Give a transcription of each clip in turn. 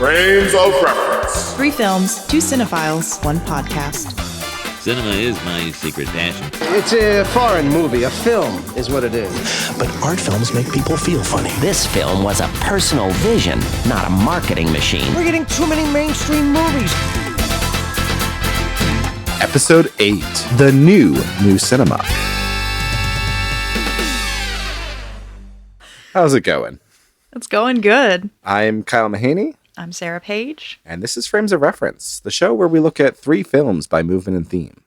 Frames of Reference. 3 films, 2 cinephiles, 1 podcast. Cinema is my secret passion. It's a foreign movie. A film is what it is. But art films make people feel funny. This film was a personal vision, not a marketing machine. We're getting too many mainstream movies. Episode 8, The New Cinema. How's it going? It's going good. I'm Kyle Mahaney. I'm Sarah Page. And this is Frames of Reference, the show where we look at 3 films by movement and theme.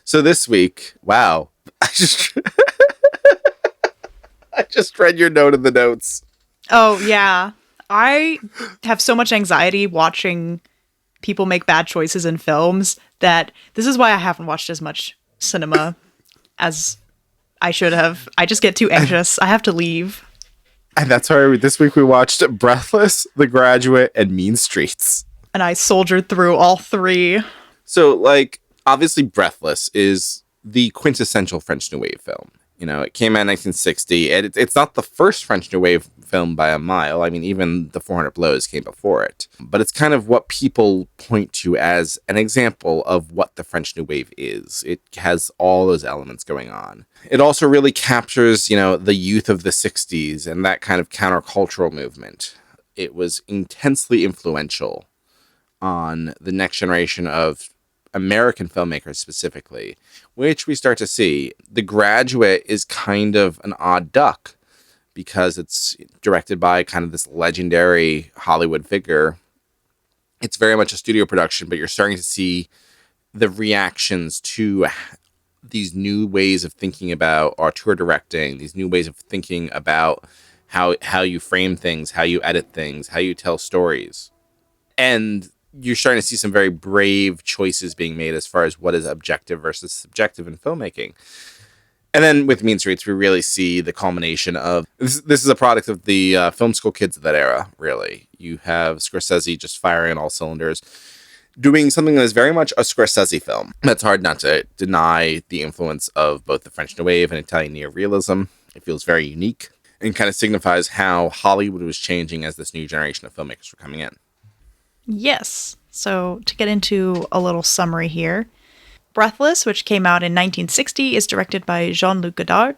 So this week, wow, I just read your note in the notes. Oh, yeah. I have so much anxiety watching people make bad choices in films that this is why I haven't watched as much cinema as I should have. I just get too anxious. I have to leave. And that's why this week we watched Breathless, The Graduate, and Mean Streets. And I soldiered through all 3. So, obviously Breathless is the quintessential French New Wave film. You know, it came out in 1960, and it's not the first French New Wave film by a mile. I mean, even The 400 Blows came before it. But it's kind of what people point to as an example of what the French New Wave is. It has all those elements going on. It also really captures, the youth of the 60s and that kind of countercultural movement. It was intensely influential on the next generation of American filmmakers specifically, which we start to see. The Graduate is kind of an odd duck because it's directed by kind of this legendary Hollywood figure. It's very much a studio production, but you're starting to see the reactions to these new ways of thinking about auteur directing, these new ways of thinking about how you frame things, how you edit things, how you tell stories. And you're starting to see some very brave choices being made as far as what is objective versus subjective in filmmaking. And then with Mean Streets, we really see the culmination of this is a product of the film school kids of that era, really. You have Scorsese just firing on all cylinders, doing something that is very much a Scorsese film. That's hard not to deny the influence of both the French New Wave and Italian neorealism. It feels very unique and kind of signifies how Hollywood was changing as this new generation of filmmakers were coming in. Yes. So to get into a little summary here, Breathless, which came out in 1960, is directed by Jean-Luc Godard.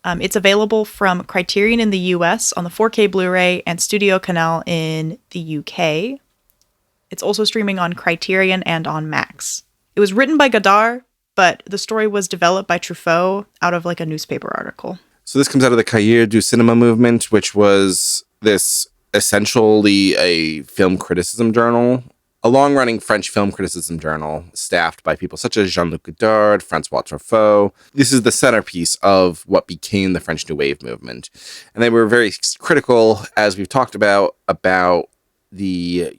It's available from Criterion in the US on the 4K Blu-ray and Studio Canal in the UK. It's also streaming on Criterion and on Max. It was written by Godard, but the story was developed by Truffaut out of a newspaper article. So this comes out of the Cahiers du Cinéma movement, which was this essentially a film criticism journal, a long-running French film criticism journal staffed by people such as Jean-Luc Godard, François Truffaut. This is the centerpiece of what became the French New Wave movement. And they were very critical, as we've talked about the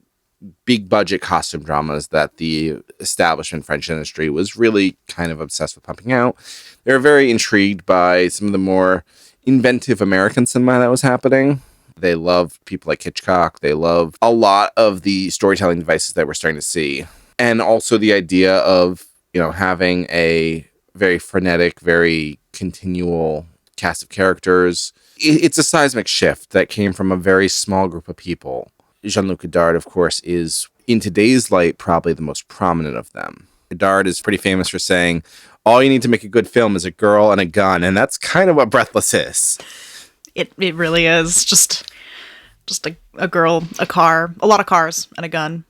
big budget costume dramas that the establishment French industry was really kind of obsessed with pumping out. They were very intrigued by some of the more inventive American cinema that was happening. They loved people like Hitchcock. They loved a lot of the storytelling devices that we're starting to see. And also the idea of, having a very frenetic, very continual cast of characters. It's a seismic shift that came from a very small group of people. Jean-Luc Godard, of course, is, in today's light, probably the most prominent of them. Godard is pretty famous for saying, all you need to make a good film is a girl and a gun, and that's kind of what Breathless is. It really is. Just a girl, a car, a lot of cars, and a gun.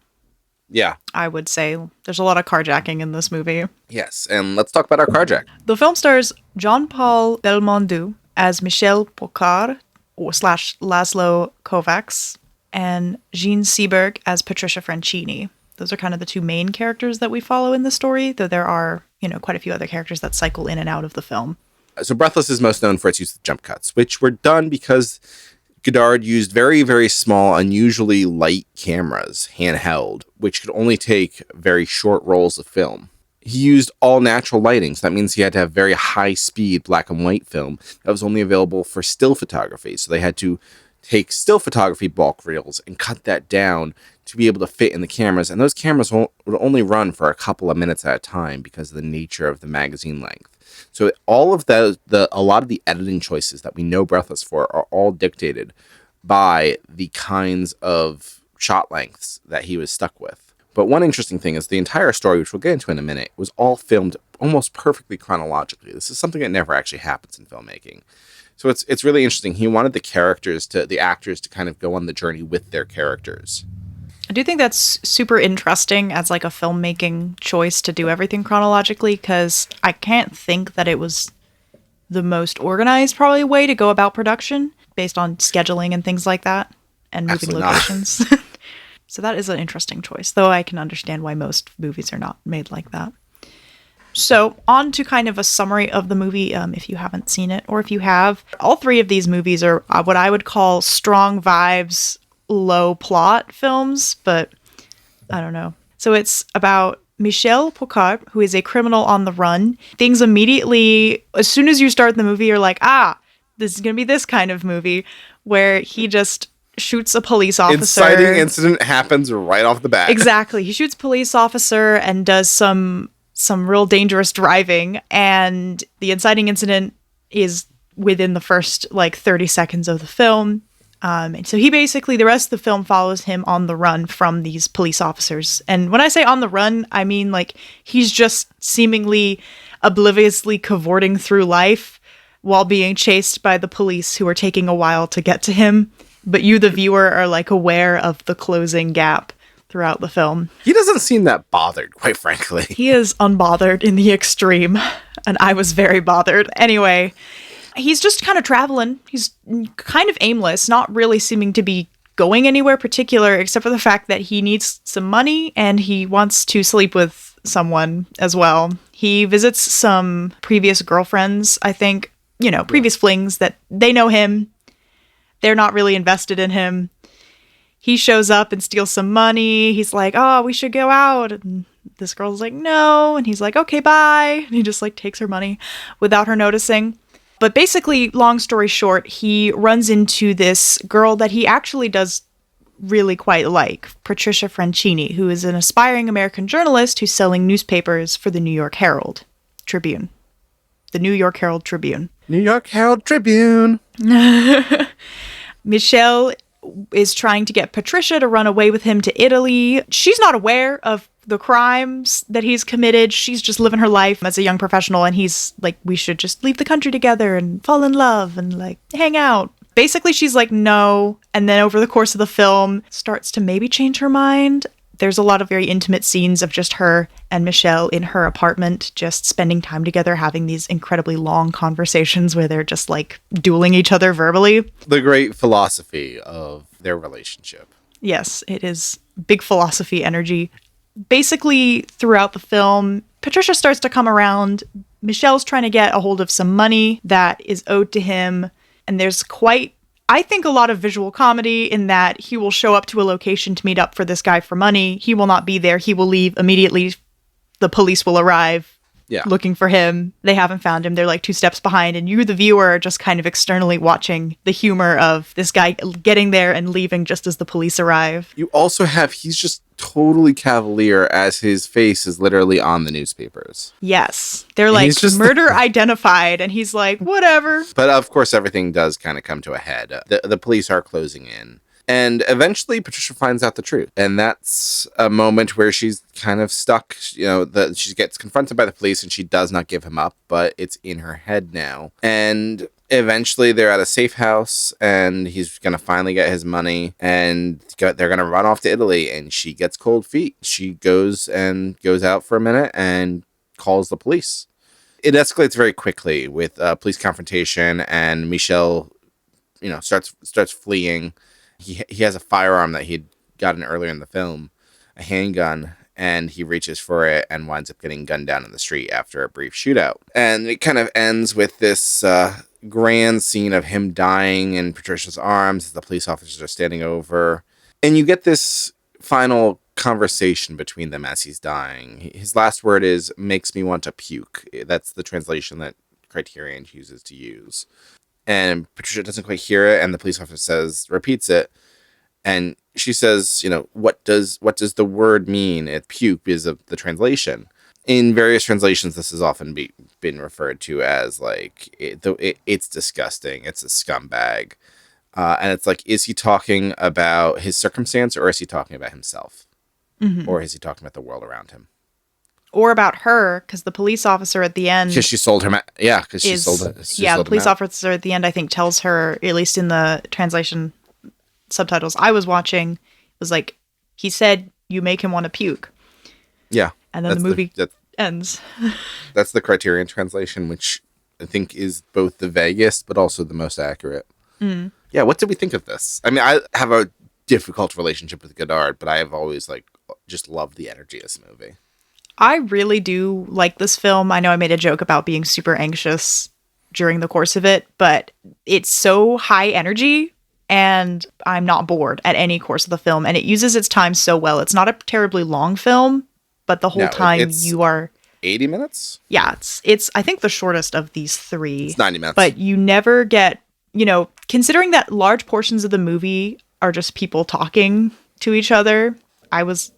Yeah. I would say there's a lot of carjacking in this movie. Yes, and let's talk about our carjack. The film stars Jean-Paul Belmondo as Michel Pocard / Laszlo Kovacs, and Jean Seberg as Patricia Franchini. Those are kind of the 2 main characters that we follow in the story, though there are, quite a few other characters that cycle in and out of the film. So Breathless is most known for its use of jump cuts, which were done because Godard used very, very small, unusually light cameras, handheld, which could only take very short rolls of film. He used all natural lighting, so that means he had to have very high-speed black and white film that was only available for still photography. So they had to take still photography bulk reels and cut that down to be able to fit in the cameras. And those cameras would only run for a couple of minutes at a time because of the nature of the magazine length. So all of a lot of the editing choices that we know Breathless for are all dictated by the kinds of shot lengths that he was stuck with. But one interesting thing is the entire story, which we'll get into in a minute, was all filmed almost perfectly chronologically. This is something that never actually happens in filmmaking. So it's really interesting. He wanted the actors to kind of go on the journey with their characters. I do think that's super interesting as like a filmmaking choice to do everything chronologically, because I can't think that it was the most organized probably way to go about production based on scheduling and things like that and moving Absolutely locations. So that is an interesting choice, though I can understand why most movies are not made like that. So on to kind of a summary of the movie, if you haven't seen it, or if you have. All three of these movies are what I would call strong vibes, low plot films, but I don't know. So it's about Michel Pocard, who is a criminal on the run. Things immediately, as soon as you start the movie, you're like, this is going to be this kind of movie, where he just shoots a police officer. Inciting incident happens right off the bat. Exactly. He shoots a police officer and does some real dangerous driving, and the inciting incident is within the first 30 seconds of the film. And so he basically, the rest of the film follows him on the run from these police officers. And when I say on the run, I mean he's just seemingly obliviously cavorting through life while being chased by the police, who are taking a while to get to him. But you, the viewer, are aware of the closing gap throughout the film. He doesn't seem that bothered, quite frankly. He is unbothered in the extreme, and I was very bothered. Anyway, he's just kind of traveling. He's kind of aimless, not really seeming to be going anywhere particular, except for the fact that he needs some money and he wants to sleep with someone as well. He visits some previous girlfriends, I think, previous flings that they know him. They're not really invested in him. He shows up and steals some money. He's like, we should go out. And this girl's like, no. And he's like, okay, bye. And he just takes her money without her noticing. But basically, long story short, he runs into this girl that he actually does really quite like, Patricia Franchini, who is an aspiring American journalist who's selling newspapers for the New York Herald Tribune. The New York Herald Tribune. New York Herald Tribune. Michelle is trying to get Patricia to run away with him to Italy. She's not aware of the crimes that he's committed. She's just living her life as a young professional, and he's like, we should just leave the country together and fall in love and hang out. Basically, she's like, no. And then over the course of the film, starts to maybe change her mind. There's a lot of very intimate scenes of just her and Michelle in her apartment, just spending time together, having these incredibly long conversations where they're just dueling each other verbally. The great philosophy of their relationship. Yes, it is big philosophy energy. Basically, throughout the film, Patricia starts to come around. Michelle's trying to get a hold of some money that is owed to him. And there's I think, a lot of visual comedy in that he will show up to a location to meet up for this guy for money. He will not be there. He will leave immediately. The police will arrive looking for him. They haven't found him. They're 2 steps behind. And you, the viewer, are just kind of externally watching the humor of this guy getting there and leaving just as the police arrive. You also have, he's just totally cavalier as his face is literally on the newspapers. Yes. They're murder identified, and he's like, whatever. But of course, everything does kind of come to a head. The police are closing in. And eventually, Patricia finds out the truth. And that's a moment where she's kind of stuck. She gets confronted by the police and she does not give him up, but it's in her head now. And eventually, they're at a safe house and he's going to finally get his money. And they're going to run off to Italy, and she gets cold feet. She goes out for a minute and calls the police. It escalates very quickly with police confrontation, and Michel, starts fleeing. He has a firearm that he'd gotten earlier in the film, a handgun, and he reaches for it and winds up getting gunned down in the street after a brief shootout. And it kind of ends with this grand scene of him dying in Patricia's arms as the police officers are standing over. And you get this final conversation between them as he's dying. His last word is, makes me want to puke. That's the translation that Criterion chooses to use. And Patricia doesn't quite hear it, and the police officer repeats it, and she says, what does the word mean? Puke is the translation. In various translations, this has often been referred to as it's disgusting. It's a scumbag. And it's like, is he talking about his circumstance or is he talking about himself? Or is he talking about the world around him? Or about her, because the police officer at the end... Because she sold him. Yeah, because she sold it. The police officer at the end, I think, tells her, at least in the translation subtitles I was watching, was like, he said, you make him want to puke. Yeah. And then the movie ends. That's the Criterion translation, which I think is both the vaguest, but also the most accurate. Yeah, what did we think of this? I mean, I have a difficult relationship with Godard, but I have always, just loved the energy of this movie. I really do like this film. I know I made a joke about being super anxious during the course of it, but it's so high energy and I'm not bored at any course of the film. And it uses its time so well. It's not a terribly long film, but the whole time you are... 80 minutes? Yeah, it's I think the shortest of these three. It's 90 minutes. But you never get, considering that large portions of the movie are just people talking to each other, I was,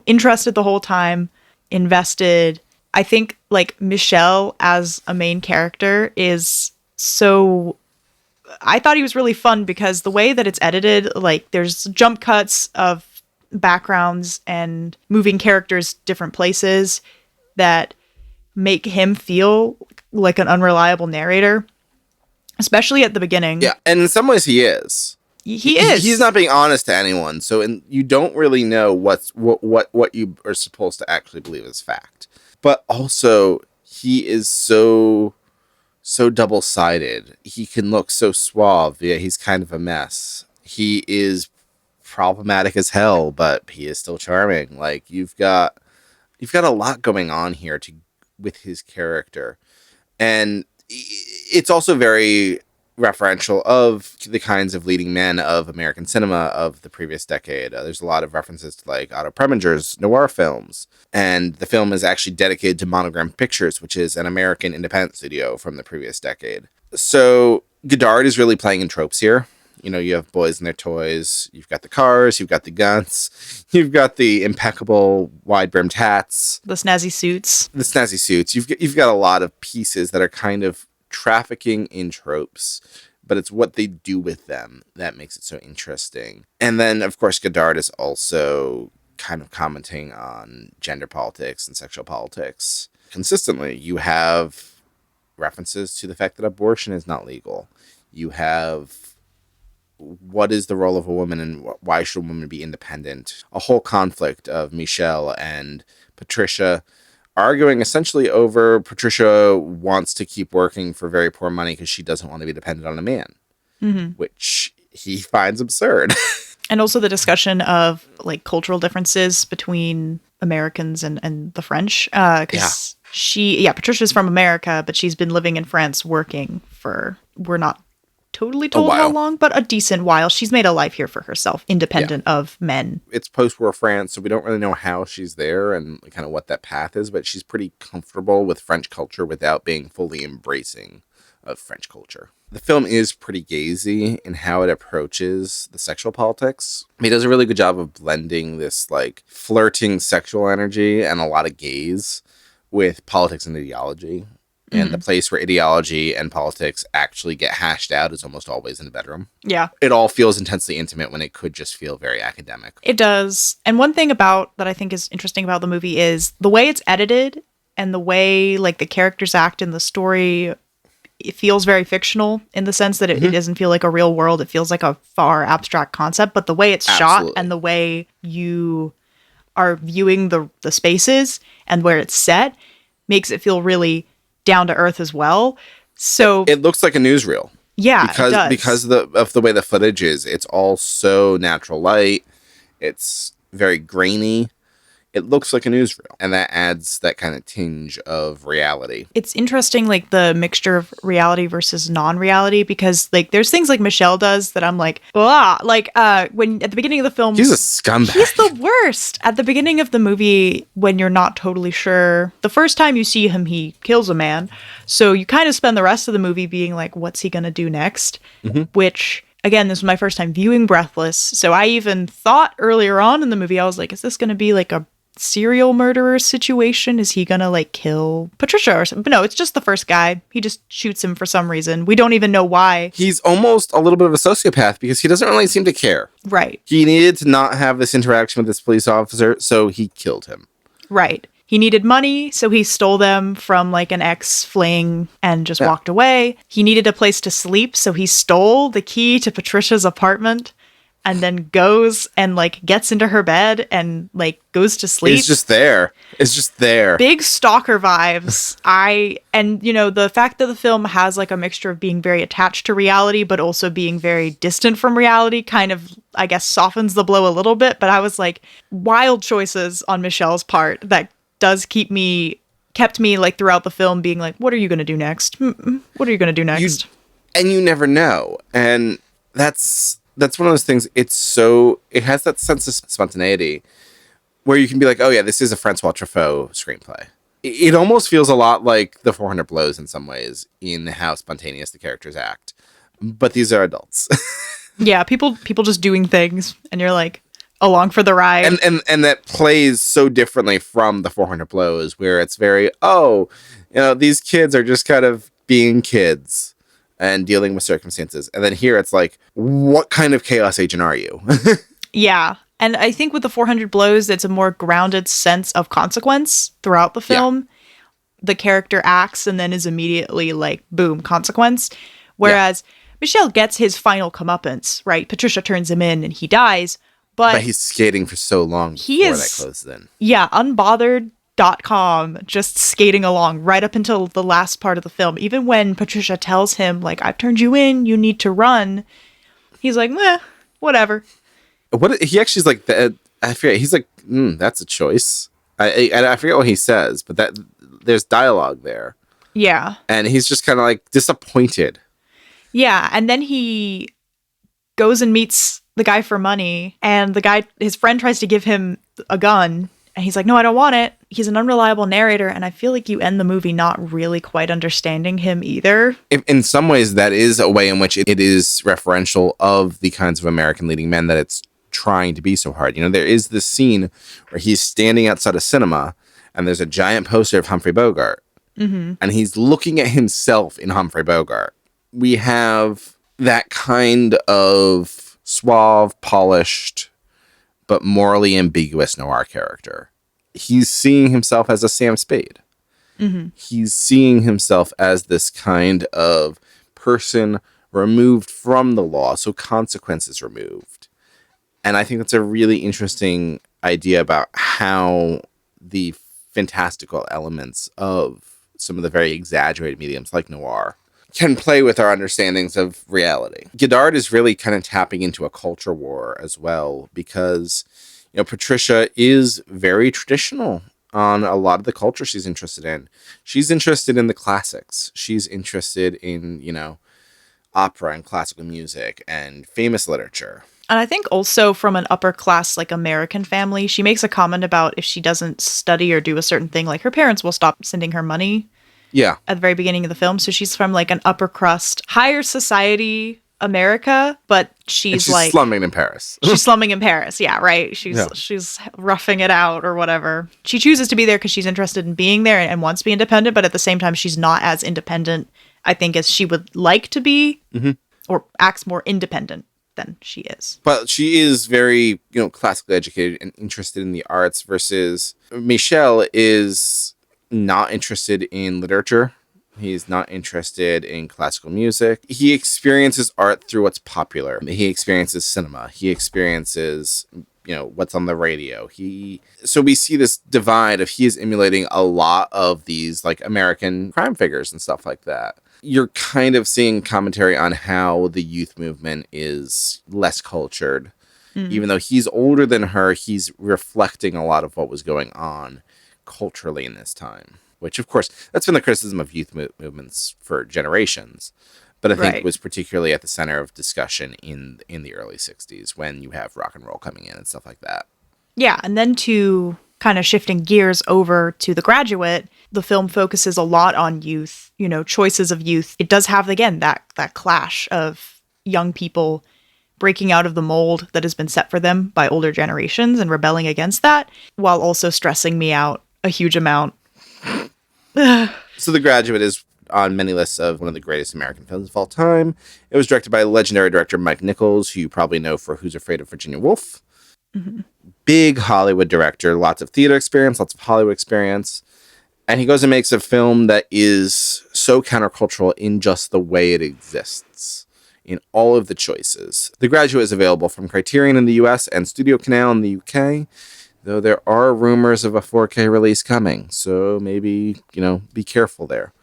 interested the whole time. Invested. I think Michel as a main character is so... I thought he was really fun because the way that it's edited, there's jump cuts of backgrounds and moving characters different places that make him feel like an unreliable narrator, especially at the beginning. Yeah, and in some ways he is. He is. He's not being honest to anyone, so you don't really know what you are supposed to actually believe is fact. But also, he is so double-sided. He can look so suave, yeah, he's kind of a mess. He is problematic as hell, but he is still charming. You've got a lot going on here with his character, and it's also very referential of the kinds of leading men of American cinema of the previous decade. There's a lot of references to Otto Preminger's noir films, and the film is actually dedicated to Monogram Pictures, which is an American independent studio from the previous decade. So Godard is really playing in tropes here. You have boys and their toys, you've got the cars, you've got the guns, you've got the impeccable wide-brimmed hats. The snazzy suits. You've got a lot of pieces that are kind of trafficking in tropes, but it's what they do with them that makes it so interesting. And then, of course, Godard is also kind of commenting on gender politics and sexual politics. Consistently, you have references to the fact that abortion is not legal. You have what is the role of a woman and why should a woman be independent? A whole conflict of Michel and Patricia arguing essentially over Patricia wants to keep working for very poor money because she doesn't want to be dependent on a man, which he finds absurd. And also the discussion of cultural differences between Americans and the French. Because Patricia's from America, but she's been living in France working for, we're not totally told how long, but a decent while. She's made a life here for herself, independent of men. It's post-war France, so we don't really know how she's there and kind of what that path is, but she's pretty comfortable with French culture without being fully embracing of French culture. The film is pretty gazy in how it approaches the sexual politics. He does a really good job of blending this flirting sexual energy and a lot of gaze with politics and ideology. And the place where ideology and politics actually get hashed out is almost always in the bedroom. Yeah. It all feels intensely intimate when it could just feel very academic. It does. And one thing that I think is interesting about the movie is the way it's edited and the way the characters act in the story. It feels very fictional in the sense that it doesn't feel like a real world. It feels like a far abstract concept. But the way it's shot and the way you are viewing the spaces and where it's set makes it feel really down to earth as well. So it looks like a newsreel. Yeah, because it does. Because of the way the footage is, it's all so natural light. It's very grainy. It looks like a newsreel, and that adds that kind of tinge of reality. It's interesting, the mixture of reality versus non-reality, because there's things Michel does that I'm when at the beginning of the film, he's a scumbag. He's the worst. At the beginning of the movie, when you're not totally sure, the first time you see him, he kills a man. So you kind of spend the rest of the movie being what's he gonna do next? Which, again, this was my first time viewing Breathless, so I even thought earlier on in the movie, I was is this gonna be a serial murderer situation. Is he gonna like kill Patricia or something? But no, it's just the first guy. He just shoots him for some reason. We don't even know why. He's almost a little bit of a sociopath because he doesn't really seem to care. Right. He needed to not have this interaction with this police officer, so he killed him. Right. He needed money, so he stole them from like an ex-fling and just walked away. He needed a place to sleep, so he stole the key to Patricia's apartment and then goes and like gets into her bed and like goes to sleep. It's just there. It's just there. Big stalker vibes. And you know, the fact that the film has like a mixture of being very attached to reality but also being very distant from reality kind of, I guess, softens the blow a little bit. But I was like, wild choices on Michelle's part that kept me like throughout the film being like, what are you going to do next? What are you going to do next? And you never know. And that's one of those things. It has that sense of spontaneity where you can be like, oh yeah, this is a Francois Truffaut screenplay. It almost feels a lot like The 400 Blows in some ways in how spontaneous the characters act. But these are adults. Yeah, people just doing things and you're like, along for the ride. And that plays so differently from The 400 Blows where it's very, these kids are just kind of being kids and dealing with circumstances. And then here it's like, what kind of chaos agent are you? Yeah. And I think with The 400 Blows, it's a more grounded sense of consequence throughout the film. Yeah. The character acts and then is immediately like, boom, consequence. Whereas Michel gets his final comeuppance, right? Patricia turns him in and he dies. But he's skating for so long before that closes in. Yeah, unbothered.com, just skating along right up until the last part of the film. Even when Patricia tells him, like, I've turned you in, you need to run. He's like, whatever. He actually is like, I forget, he's like, that's a choice. I forget what he says, but there's dialogue there. Yeah. And he's just kind of like disappointed. Yeah, and then he goes and meets the guy for money, and his friend tries to give him a gun, and he's like, no, I don't want it. He's an unreliable narrator, and I feel like you end the movie not really quite understanding him either. In some ways, that is a way in which it is referential of the kinds of American leading men that it's trying to be so hard. You know, there is this scene where he's standing outside a cinema, and there's a giant poster of Humphrey Bogart, and he's looking at himself in Humphrey Bogart. We have that kind of suave, polished, but morally ambiguous noir character. He's seeing himself as a Sam Spade. Mm-hmm. He's seeing himself as this kind of person removed from the law, so consequences removed. And I think that's a really interesting idea about how the fantastical elements of some of the very exaggerated mediums like noir can play with our understandings of reality. Godard is really kind of tapping into a culture war as well because, Patricia is very traditional on a lot of the culture she's interested in. She's interested in the classics. She's interested in, opera and classical music and famous literature. And I think also from an upper class, like American family, she makes a comment about if she doesn't study or do a certain thing, like her parents will stop sending her money. Yeah. At the very beginning of the film. So she's from like an upper crust, higher society America, but she's like slumming in Paris. She's slumming in Paris. Yeah, right. She's roughing it out or whatever. She chooses to be there because she's interested in being there and wants to be independent, but at the same time, she's not as independent, I think, as she would like to be, or acts more independent than she is. But she is very, classically educated and interested in the arts versus Michel is not interested in literature. He's not interested in classical music. He experiences art through what's popular. He experiences cinema. He experiences, what's on the radio. So we see this divide of he is emulating a lot of these like American crime figures and stuff like that. You're kind of seeing commentary on how the youth movement is less cultured. Even though he's older than her, he's reflecting a lot of what was going on culturally in this time, which of course that's been the criticism of youth movements for generations, but I think it was particularly at the center of discussion in the early 60s when you have rock and roll coming in and stuff like that. Yeah, and then to kind of shifting gears over to The Graduate, the film focuses a lot on youth, choices of youth. It does have, again, that clash of young people breaking out of the mold that has been set for them by older generations and rebelling against that, while also stressing me out a huge amount. So The Graduate is on many lists of one of the greatest American films of all time. It was directed by legendary director Mike Nichols, who you probably know for Who's Afraid of Virginia Woolf. Mm-hmm. Big Hollywood director, lots of theater experience, lots of Hollywood experience. And he goes and makes a film that is so countercultural in just the way it exists, in all of the choices. The Graduate is available from Criterion in the US and Studio Canal in the UK, though there are rumors of a 4K release coming, so maybe, be careful there.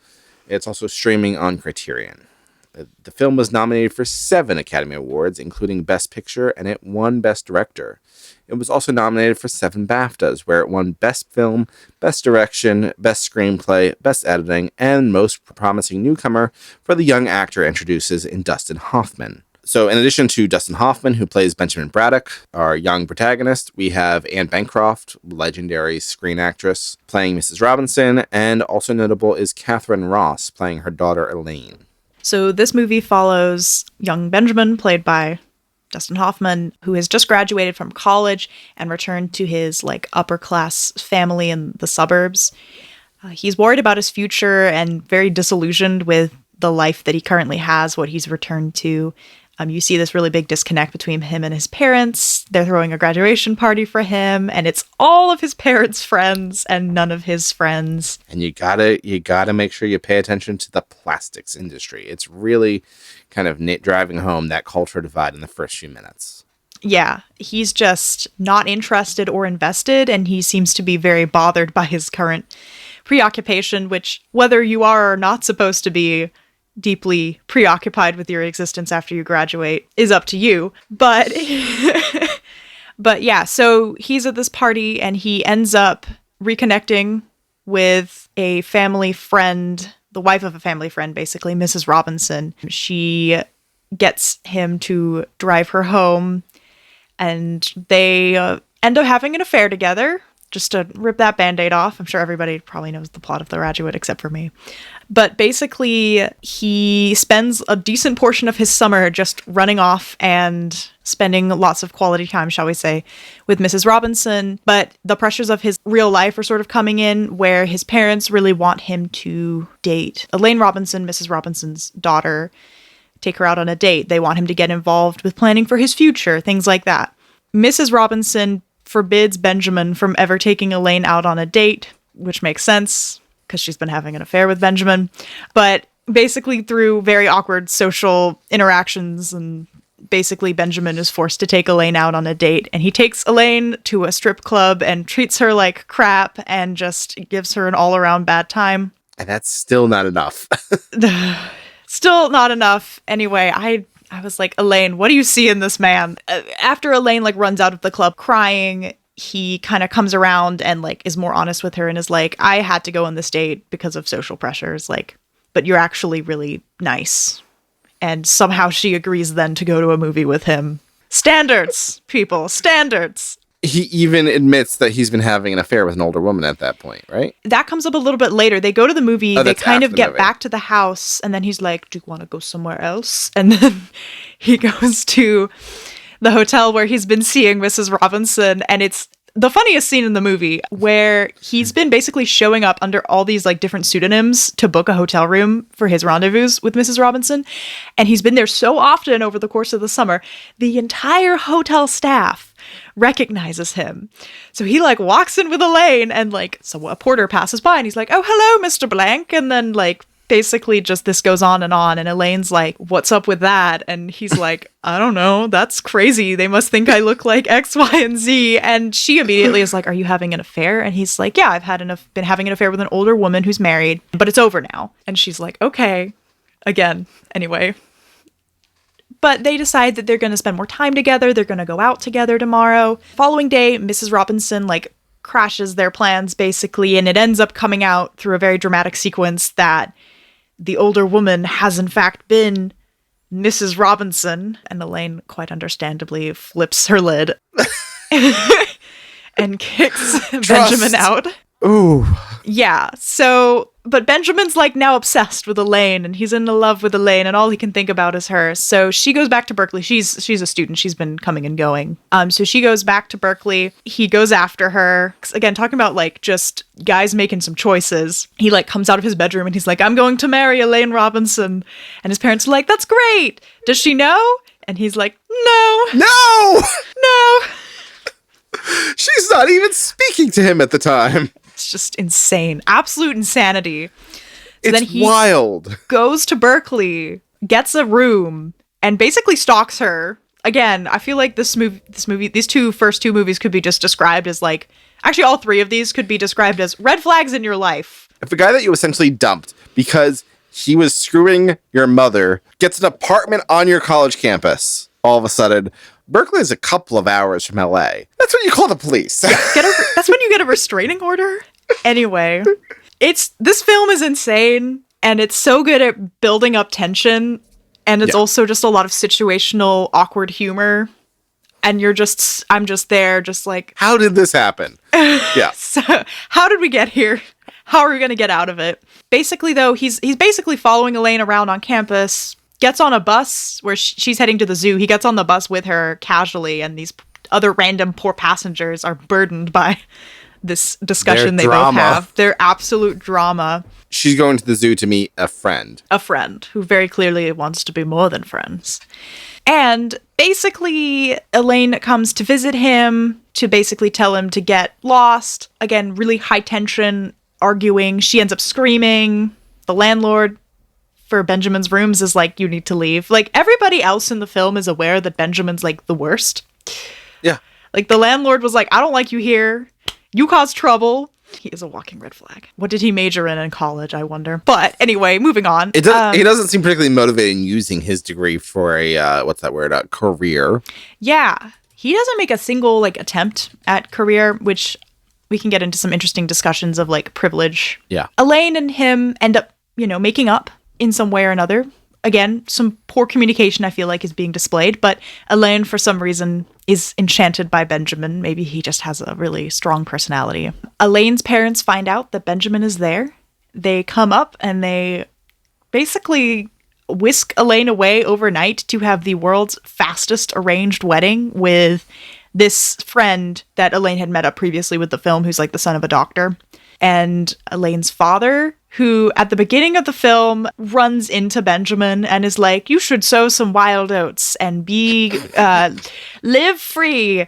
It's also streaming on Criterion. The film was nominated for 7 Academy Awards, including Best Picture, and it won Best Director. It was also nominated for 7 BAFTAs, where it won Best Film, Best Direction, Best Screenplay, Best Editing, and Most Promising Newcomer for the young actor introduces in Dustin Hoffman. So in addition to Dustin Hoffman, who plays Benjamin Braddock, our young protagonist, we have Anne Bancroft, legendary screen actress, playing Mrs. Robinson, and also notable is Catherine Ross, playing her daughter Elaine. So this movie follows young Benjamin, played by Dustin Hoffman, who has just graduated from college and returned to his upper class family in the suburbs. He's worried about his future and very disillusioned with the life that he currently has, what he's returned to. You see this really big disconnect between him and his parents. They're throwing a graduation party for him, and it's all of his parents' friends and none of his friends. And you gotta make sure you pay attention to the plastics industry. It's really kind of driving home that cultural divide in the first few minutes. Yeah, he's just not interested or invested, and he seems to be very bothered by his current preoccupation, which, whether you are or not supposed to be deeply preoccupied with your existence after you graduate, is up to you. But yeah, so he's at this party and he ends up reconnecting with a family friend, the wife of a family friend, basically, Mrs. Robinson. She gets him to drive her home, and they end up having an affair together. Just to rip that Band-Aid off. I'm sure everybody probably knows the plot of The Graduate except for me. But basically, he spends a decent portion of his summer just running off and spending lots of quality time, shall we say, with Mrs. Robinson. But the pressures of his real life are sort of coming in, where his parents really want him to date Elaine Robinson, Mrs. Robinson's daughter, take her out on a date. They want him to get involved with planning for his future, things like that. Mrs. Robinson forbids Benjamin from ever taking Elaine out on a date, which makes sense because she's been having an affair with Benjamin. But basically through very awkward social interactions, and basically Benjamin is forced to take Elaine out on a date, and he takes Elaine to a strip club and treats her like crap and just gives her an all-around bad time. And that's still not enough. Still not enough. Anyway, I was like, Elaine, what do you see in this man? After Elaine runs out of the club crying, he kind of comes around and is more honest with her and is like, I had to go on this date because of social pressures, but you're actually really nice. And somehow she agrees then to go to a movie with him. Standards, people, standards. He even admits that he's been having an affair with an older woman at that point, right? That comes up a little bit later. They go to the movie, they kind of get movie. back to the house, and then he's like, do you want to go somewhere else? And then he goes to the hotel where he's been seeing Mrs. Robinson, and it's the funniest scene in the movie, where he's been basically showing up under all these different pseudonyms to book a hotel room for his rendezvous with Mrs. Robinson. And he's been there so often over the course of the summer, the entire hotel staff recognizes him. So he walks in with Elaine, and so a porter passes by and he's like, oh, hello, Mr. Blank. And then basically just this goes on, and Elaine's like, what's up with that? And he's like, I don't know, that's crazy. They must think I look like X, Y, and Z. And she immediately is like, are you having an affair? And he's like, yeah, I've been having an affair with an older woman who's married, but it's over now. And she's like, okay, again, anyway. But they decide that they're going to spend more time together. They're going to go out together tomorrow. Following day, Mrs. Robinson crashes their plans basically, and it ends up coming out through a very dramatic sequence that the older woman has in fact been Mrs. Robinson, and Elaine quite understandably flips her lid and kicks Benjamin out. Ooh. Yeah, so, but Benjamin's like now obsessed with Elaine, and he's in love with Elaine, and all he can think about is her. So she goes back to Berkeley. She's a student. She's been coming and going. So she goes back to Berkeley. He goes after her. Again, talking about like just guys making some choices. He like comes out of his bedroom and he's like, I'm going to marry Elaine Robinson. And his parents are like, that's great. Does she know? And he's like, no. No! No. She's not even speaking to him at the time. It's just insane. Absolute insanity. So it's then he wild. Goes to Berkeley, gets a room, and basically stalks her. Again, I feel like these first two movies could be just described as like, actually all three of these could be described as red flags in your life. If a guy that you essentially dumped because he was screwing your mother gets an apartment on your college campus, all of a sudden, Berkeley is a couple of hours from LA. That's what you call the police. That's when you get a restraining order. Anyway, this film is insane, and it's so good at building up tension, and it's also just a lot of situational awkward humor. And I'm just there, just like, how did this happen? Yeah. So, how did we get here? How are we going to get out of it? Basically, though, he's basically following Elaine around on campus, gets on a bus where she's heading to the zoo. He gets on the bus with her casually, and these other random poor passengers are burdened by this discussion they both have. Their absolute drama. She's going to the zoo to meet a friend. A friend who very clearly wants to be more than friends. And basically, Elaine comes to visit him to basically tell him to get lost. Again, really high tension, arguing. She ends up screaming. The landlord for Benjamin's rooms is like, you need to leave. Like, everybody else in the film is aware that Benjamin's like the worst. Yeah. Like, the landlord was like, I don't like you here. You cause trouble. He is a walking red flag. What did he major in college, I wonder? But anyway, moving on. He doesn't seem particularly motivated in using his degree for a, career. Yeah. He doesn't make a single, like, attempt at career, which we can get into some interesting discussions of, like, privilege. Yeah. Elaine and him end up, making up in some way or another. Again, some poor communication, I feel like, is being displayed, but Elaine, for some reason, is enchanted by Benjamin. Maybe he just has a really strong personality. Elaine's parents find out that Benjamin is there. They come up and they basically whisk Elaine away overnight to have the world's fastest arranged wedding with this friend that Elaine had met up previously with the film, who's like the son of a doctor. And Elaine's father, who at the beginning of the film runs into Benjamin and is like, you should sow some wild oats and live free,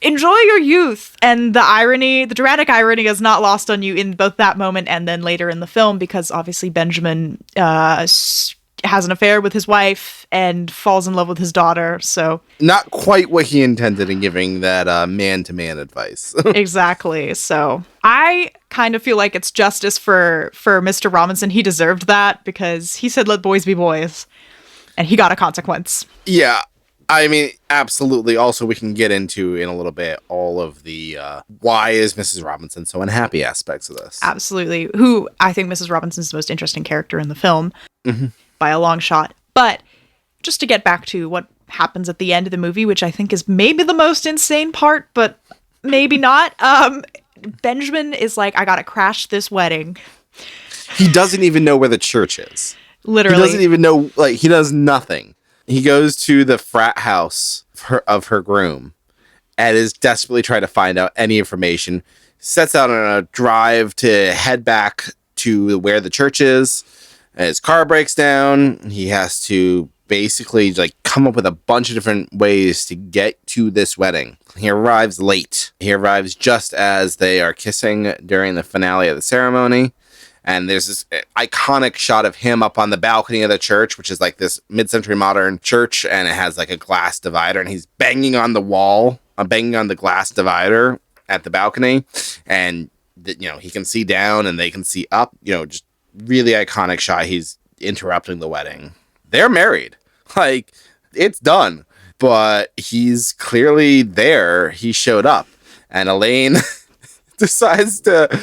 enjoy your youth. And the dramatic irony is not lost on you in both that moment and then later in the film, because obviously Benjamin has an affair with his wife and falls in love with his daughter. So not quite what he intended in giving that man-to-man advice. Exactly. So I kind of feel like it's justice for Mr. Robinson. He deserved that because he said, let boys be boys, and he got a consequence. Yeah. I mean, absolutely. Also, we can get into in a little bit all of the why is Mrs. Robinson so unhappy aspects of this. Absolutely. Who I think Mrs. Robinson's the most interesting character in the film by a long shot. But just to get back to what happens at the end of the movie, which I think is maybe the most insane part, but maybe not. Benjamin is like, I gotta crash this wedding. He doesn't even know where the church is. Literally. He doesn't even know, like, he does nothing. He goes to the frat house of her groom and is desperately trying to find out any information. Sets out on a drive to head back to where the church is. His car breaks down. He has to basically like come up with a bunch of different ways to get to this wedding. He arrives late. He arrives just as they are kissing during the finale of the ceremony. And there's this iconic shot of him up on the balcony of the church, which is like this mid-century modern church. And it has like a glass divider, and he's banging on the wall, banging on the glass divider at the balcony. And, he can see down and they can see up, just really iconic shot. He's interrupting the wedding. They're married. Like, it's done. But he's clearly there. He showed up. And Elaine decides to,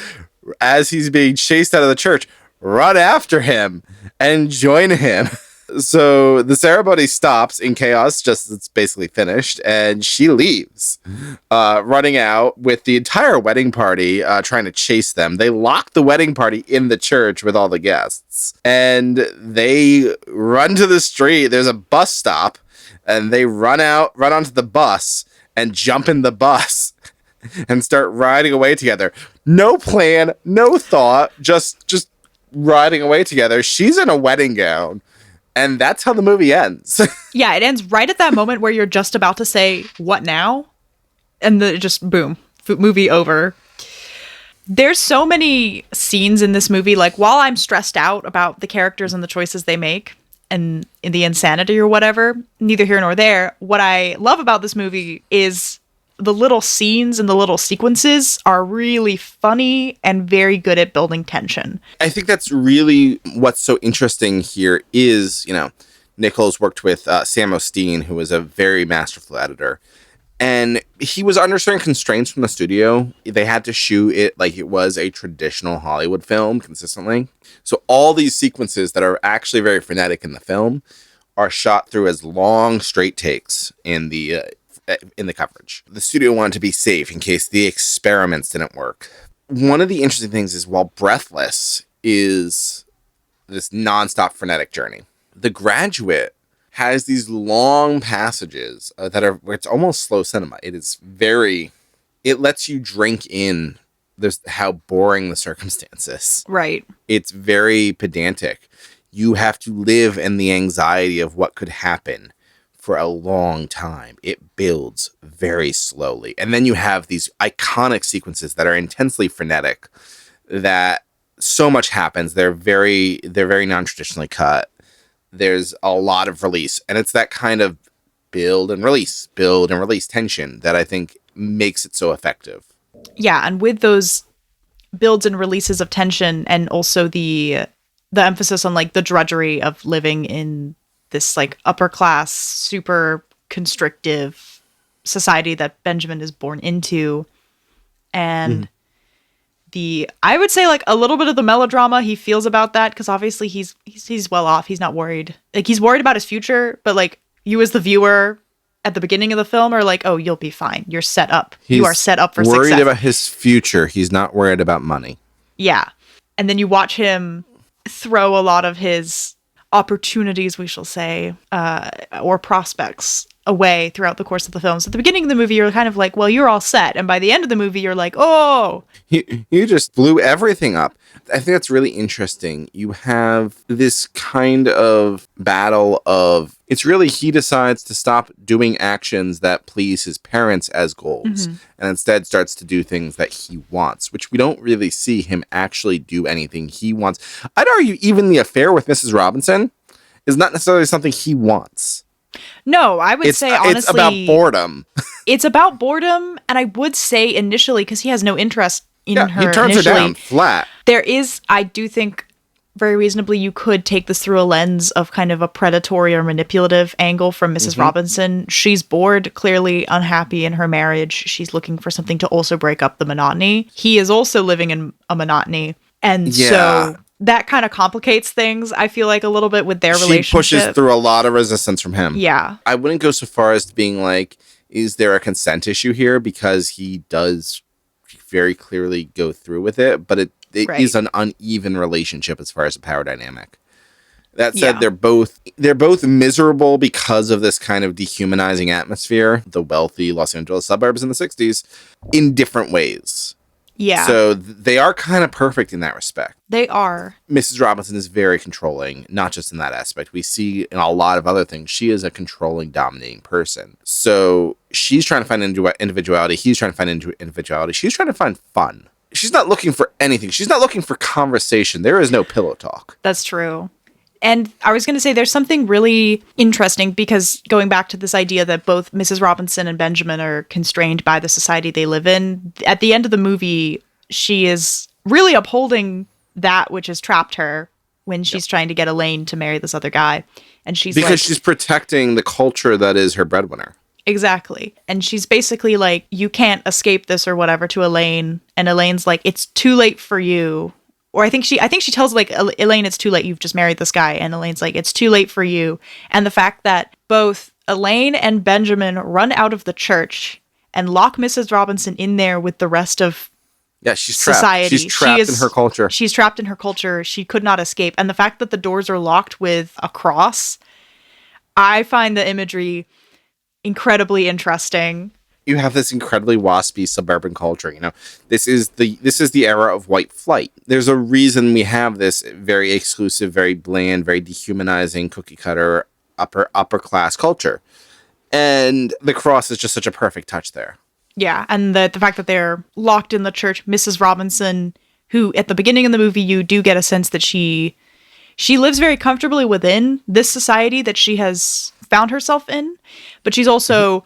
as he's being chased out of the church, run after him and join him. So the ceremony stops in chaos, just as it's basically finished, and she leaves, running out with the entire wedding party trying to chase them. They lock the wedding party in the church with all the guests, and they run to the street. There's a bus stop, and they run onto the bus and jump in the bus and start riding away together. No plan, no thought, just riding away together. She's in a wedding gown. And that's how the movie ends. Yeah, it ends right at that moment where you're just about to say, what now? And just boom, movie over. There's so many scenes in this movie, like while I'm stressed out about the characters and the choices they make and in the insanity or whatever, neither here nor there, what I love about this movie is the little scenes and the little sequences are really funny and very good at building tension. I think that's really what's so interesting here is, Nichols worked with Sam Osteen, who was a very masterful editor. And he was under certain constraints from the studio. They had to shoot it like it was a traditional Hollywood film consistently. So all these sequences that are actually very frenetic in the film are shot through as long, straight takes in the coverage. The studio wanted to be safe in case the experiments didn't work. One of the interesting things is while Breathless is this nonstop frenetic journey, The Graduate has these long passages where it's almost slow cinema. It lets you drink in how boring the circumstances. Right. It's very pedantic. You have to live in the anxiety of what could happen for a long time. It builds very slowly. And then you have these iconic sequences that are intensely frenetic, that so much happens. They're very non-traditionally cut. There's a lot of release. And it's that kind of build and release tension that I think makes it so effective. Yeah, and with those builds and releases of tension and also the emphasis on like the drudgery of living in this like upper class, super constrictive society that Benjamin is born into. And I would say like a little bit of the melodrama he feels about that, because obviously he's well off. He's not worried. Like he's worried about his future, but like you as the viewer at the beginning of the film are like, oh, you'll be fine. You're set up. You are set up for success. He's worried about his future. He's not worried about money. Yeah. And then you watch him throw a lot of his opportunities, we shall say, or prospects away throughout the course of the film. So at the beginning of the movie, you're kind of like, well, you're all set. And by the end of the movie, you're like, oh. You just blew everything up. I think that's really interesting. You have this kind of battle of, it's really he decides to stop doing actions that please his parents as goals, and instead starts to do things that he wants, which we don't really see him actually do anything he wants. I'd argue even the affair with Mrs. Robinson is not necessarily something he wants. No, I would say honestly, it's about boredom. It's about boredom, and I would say initially, because he has no interest in her. He turns her down flat. There is, I do think, very reasonably, you could take this through a lens of kind of a predatory or manipulative angle from Mrs. Robinson. She's bored, clearly unhappy in her marriage. She's looking for something to also break up the monotony. He is also living in a monotony, and so that kind of complicates things, I feel like, a little bit with their relationship. She pushes through a lot of resistance from him. Yeah. I wouldn't go so far as to being like, is there a consent issue here? Because he does very clearly go through with it, but it is an uneven relationship as far as the power dynamic. That said, they're both miserable because of this kind of dehumanizing atmosphere, the wealthy Los Angeles suburbs in the 60s, in different ways. Yeah. So they are kind of perfect in that respect. They are. Mrs. Robinson is very controlling, not just in that aspect. We see in a lot of other things, she is a controlling, dominating person. So she's trying to find individuality. He's trying to find individuality. She's trying to find fun. She's not looking for anything. She's not looking for conversation. There is no pillow talk. That's true. And I was going to say there's something really interesting, because going back to this idea that both Mrs. Robinson and Benjamin are constrained by the society they live in, at the end of the movie, she is really upholding that which has trapped her when she's trying to get Elaine to marry this other guy. And she's she's protecting the culture that is her breadwinner. Exactly. And she's basically like, you can't escape this or whatever to Elaine. And Elaine's like, it's too late for you. or I think she tells like Elaine, it's too late. You've just married this guy. And Elaine's like, it's too late for you. And the fact that both Elaine and Benjamin run out of the church and lock Mrs. Robinson in there with the rest of she's trapped. society. She's trapped in her culture. She's trapped in her culture. She could not escape. And the fact that the doors are locked with a cross, I find the imagery incredibly interesting. You have this incredibly waspy suburban culture. You know, this is the era of white flight. There's a reason we have this very exclusive, very bland, very dehumanizing, cookie cutter upper class culture, and the cross is just such a perfect touch there. Yeah, and the fact that they're locked in the church, Mrs. Robinson, who at the beginning of the movie you do get a sense that she lives very comfortably within this society that she has found herself in, but she's also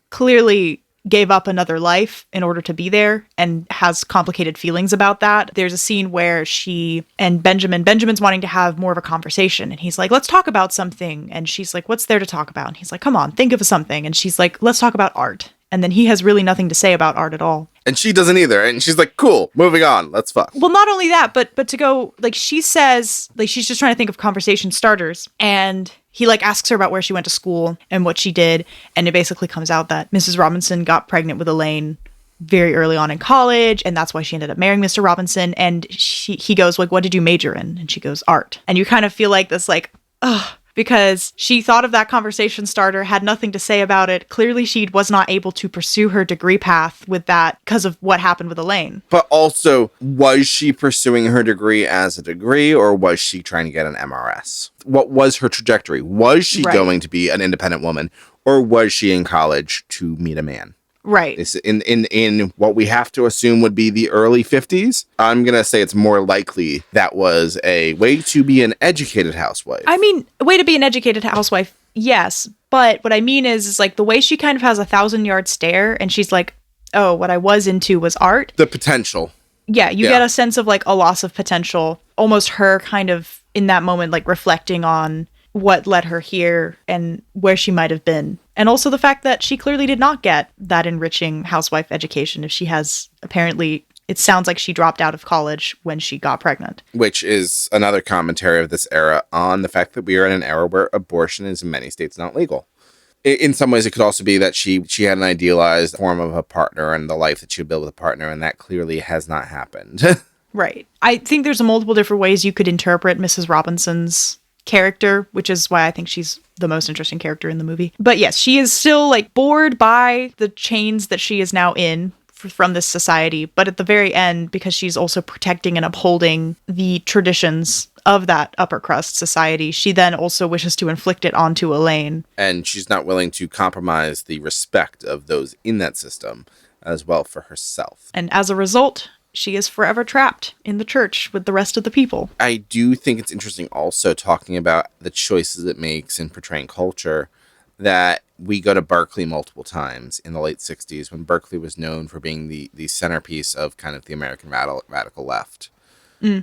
clearly gave up another life in order to be there and has complicated feelings about that. There's a scene where she and Benjamin's wanting to have more of a conversation, and he's like, let's talk about something. And she's like, what's there to talk about? And he's like, come on, think of something. And she's like, let's talk about art. And then he has really nothing to say about art at all. And she doesn't either. And she's like, cool, moving on. Let's fuck. Well, not only that, but to go, like, she says, like, she's just trying to think of conversation starters. And he, like, asks her about where she went to school and what she did. And it basically comes out that Mrs. Robinson got pregnant with Elaine very early on in college. And that's why she ended up marrying Mr. Robinson. And he goes, like, what did you major in? And she goes, art. And you kind of feel like this, like, ugh. Because she thought of that conversation starter, had nothing to say about it. Clearly, she was not able to pursue her degree path with that because of what happened with Elaine. But also, was she pursuing her degree as a degree, or was she trying to get an MRS? What was her trajectory? Was she going to be an independent woman, or was she in college to meet a man? Right. It's in what we have to assume would be the early 50s. I'm going to say it's more likely that was a way to be an educated housewife. I mean, a way to be an educated housewife, yes. But what I mean is like the way she kind of has a 1,000-yard stare and she's like, oh, what I was into was art. The potential. Yeah, you get a sense of like a loss of potential. Almost her kind of in that moment like reflecting on what led her here and where she might have been. And also the fact that she clearly did not get that enriching housewife education if she has apparently, it sounds like she dropped out of college when she got pregnant. Which is another commentary of this era on the fact that we are in an era where abortion is in many states not legal. In some ways, it could also be that she had an idealized form of a partner and the life that she would build with a partner, and that clearly has not happened. Right. I think there's multiple different ways you could interpret Mrs. Robinson's character, which is why I think she's the most interesting character in the movie. But yes, she is still like bored by the chains that she is now in from this society. But at the very end, because she's also protecting and upholding the traditions of that upper crust society, she then also wishes to inflict it onto Elaine. And she's not willing to compromise the respect of those in that system as well for herself. And as a result, she is forever trapped in the church with the rest of the people. I do think it's interesting also talking about the choices it makes in portraying culture, that we go to Berkeley multiple times in the late 60s when Berkeley was known for being the centerpiece of kind of the American radical left.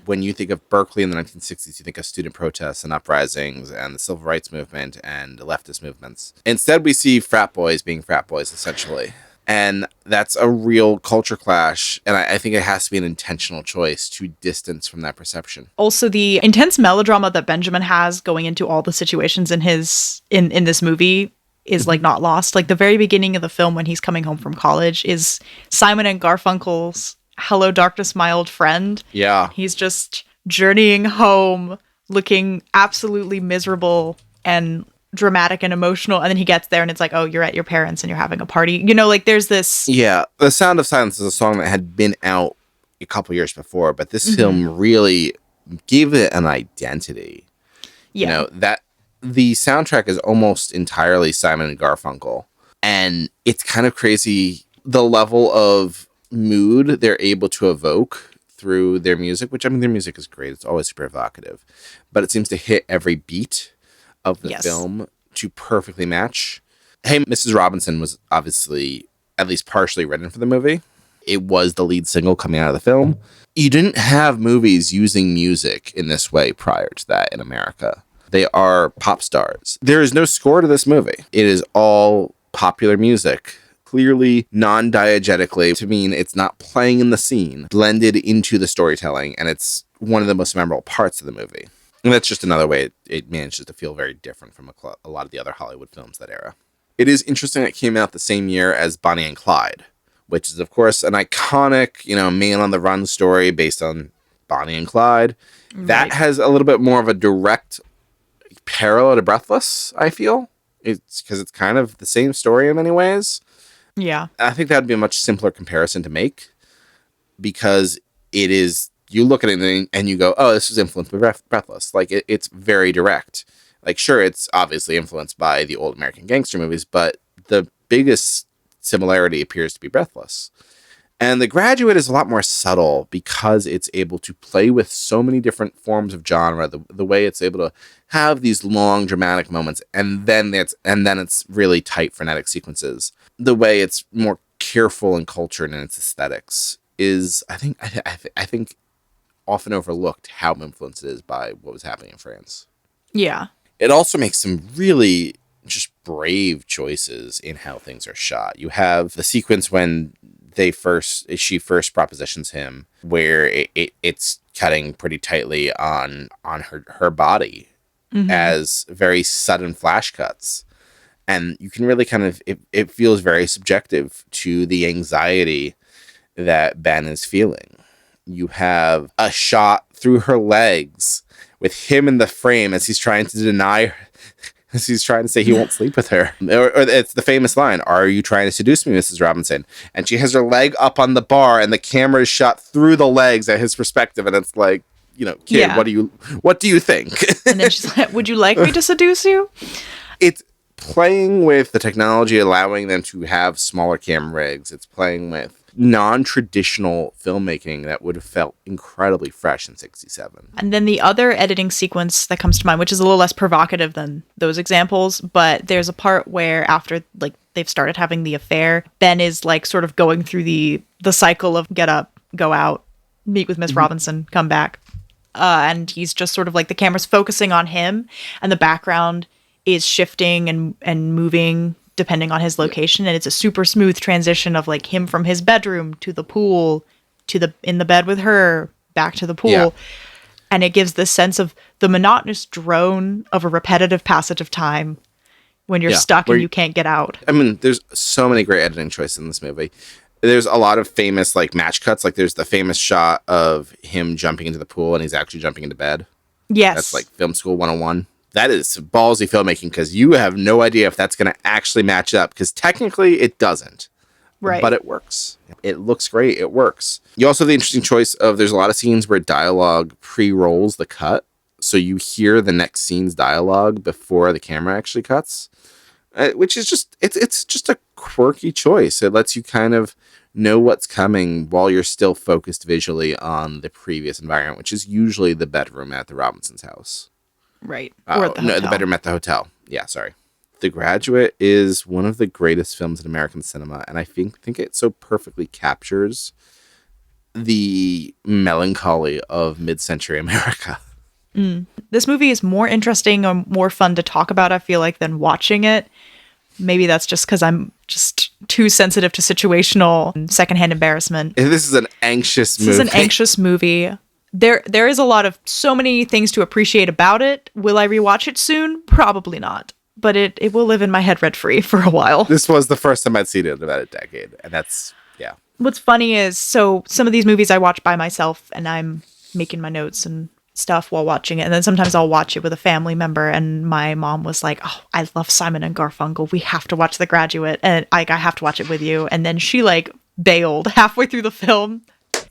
When you think of Berkeley in the 1960s, you think of student protests and uprisings and the civil rights movement and leftist movements. Instead, we see frat boys being frat boys, essentially. And that's a real culture clash. And I think it has to be an intentional choice to distance from that perception. Also, the intense melodrama that Benjamin has going into all the situations in this movie is like not lost. Like the very beginning of the film when he's coming home from college is Simon and Garfunkel's Hello Darkness, My Old Friend. Yeah. He's just journeying home looking absolutely miserable and dramatic and emotional, and then he gets there and it's like, oh, you're at your parents and you're having a party, you know, like there's this. Yeah, The Sound of Silence is a song that had been out a couple years before, but this film really gave it an identity. You know, that the soundtrack is almost entirely Simon and Garfunkel, and it's kind of crazy the level of mood they're able to evoke through their music, which I mean their music is great, it's always super evocative, but it seems to hit every beat of the film to perfectly match. Hey, Mrs. Robinson was obviously at least partially written for the movie. It was the lead single coming out of the film. You didn't have movies using music in this way prior to that in America. They are pop stars. There is no score to this movie. It is all popular music clearly non-diegetically to mean it's not playing in the scene, blended into the storytelling, and it's one of the most memorable parts of the movie. And that's just another way it manages to feel very different from a lot of the other Hollywood films that era. It is interesting it came out the same year as Bonnie and Clyde, which is, of course, an iconic, man on the run story based on Bonnie and Clyde. Right. That has a little bit more of a direct parallel to Breathless, I feel. It's because it's kind of the same story in many ways. Yeah. I think that would be a much simpler comparison to make because it is, you look at it and you go, oh, this was influenced by Breathless. Like, it's very direct. Like, sure, it's obviously influenced by the old American gangster movies, but the biggest similarity appears to be Breathless. And The Graduate is a lot more subtle because it's able to play with so many different forms of genre, the way it's able to have these long dramatic moments, and then it's really tight frenetic sequences. The way it's more careful and cultured in its aesthetics is, I think often overlooked how influenced it is by what was happening in France. Yeah. It also makes some really just brave choices in how things are shot. You have the sequence when she first propositions him, where it's cutting pretty tightly on her body as very sudden flash cuts. And you can really kind of, it feels very subjective to the anxiety that Ben is feeling. You have a shot through her legs with him in the frame as he's trying to deny her. He's trying to say he won't sleep with her. Or it's the famous line, "Are you trying to seduce me, Mrs. Robinson?" And she has her leg up on the bar and the camera is shot through the legs at his perspective. And it's like, kid, yeah. What do you think? And then she's like, would you like me to seduce you? It's playing with the technology, allowing them to have smaller camera rigs. It's playing with non-traditional filmmaking that would have felt incredibly fresh in 1967. And then the other editing sequence that comes to mind, which is a little less provocative than those examples, but there's a part where after they've started having the affair, Ben is sort of going through the cycle of get up, go out, meet with Miss Robinson, come back. And he's just sort of the camera's focusing on him and the background is shifting and moving depending on his location, and it's a super smooth transition of him from his bedroom to the pool to in the bed with her back to the pool, and it gives this sense of the monotonous drone of a repetitive passage of time when you're stuck and you can't get out. I mean, there's so many great editing choices in this movie. There's a lot of famous match cuts. There's the famous shot of him jumping into the pool and he's actually jumping into bed. Yes, that's film school 101. That is ballsy filmmaking because you have no idea if that's going to actually match up because technically it doesn't. Right. But it works. It looks great. It works. You also have the interesting choice of there's a lot of scenes where dialogue pre-rolls the cut. So you hear the next scene's dialogue before the camera actually cuts, which is it's just a quirky choice. It lets you kind of know what's coming while you're still focused visually on the previous environment, which is usually the bedroom at the Robinson's house. Right. Or at the hotel. No, the bedroom at the hotel. Yeah, sorry. The Graduate is one of the greatest films in American cinema, and I think it so perfectly captures the melancholy of mid-century America. This movie is more interesting or more fun to talk about, I feel than watching it. Maybe that's just because I'm just too sensitive to situational and secondhand embarrassment. This is an anxious movie. This is an anxious movie. There is a lot of so many things to appreciate about it. Will I rewatch it soon? Probably not. But it will live in my head rent-free for a while. This was the first time I'd seen it in about a decade. And that's, yeah. What's funny is, so some of these movies I watch by myself and I'm making my notes and stuff while watching it. And then sometimes I'll watch it with a family member. And my mom was like, oh, I love Simon and Garfunkel. We have to watch The Graduate. And I have to watch it with you. And then she bailed halfway through the film.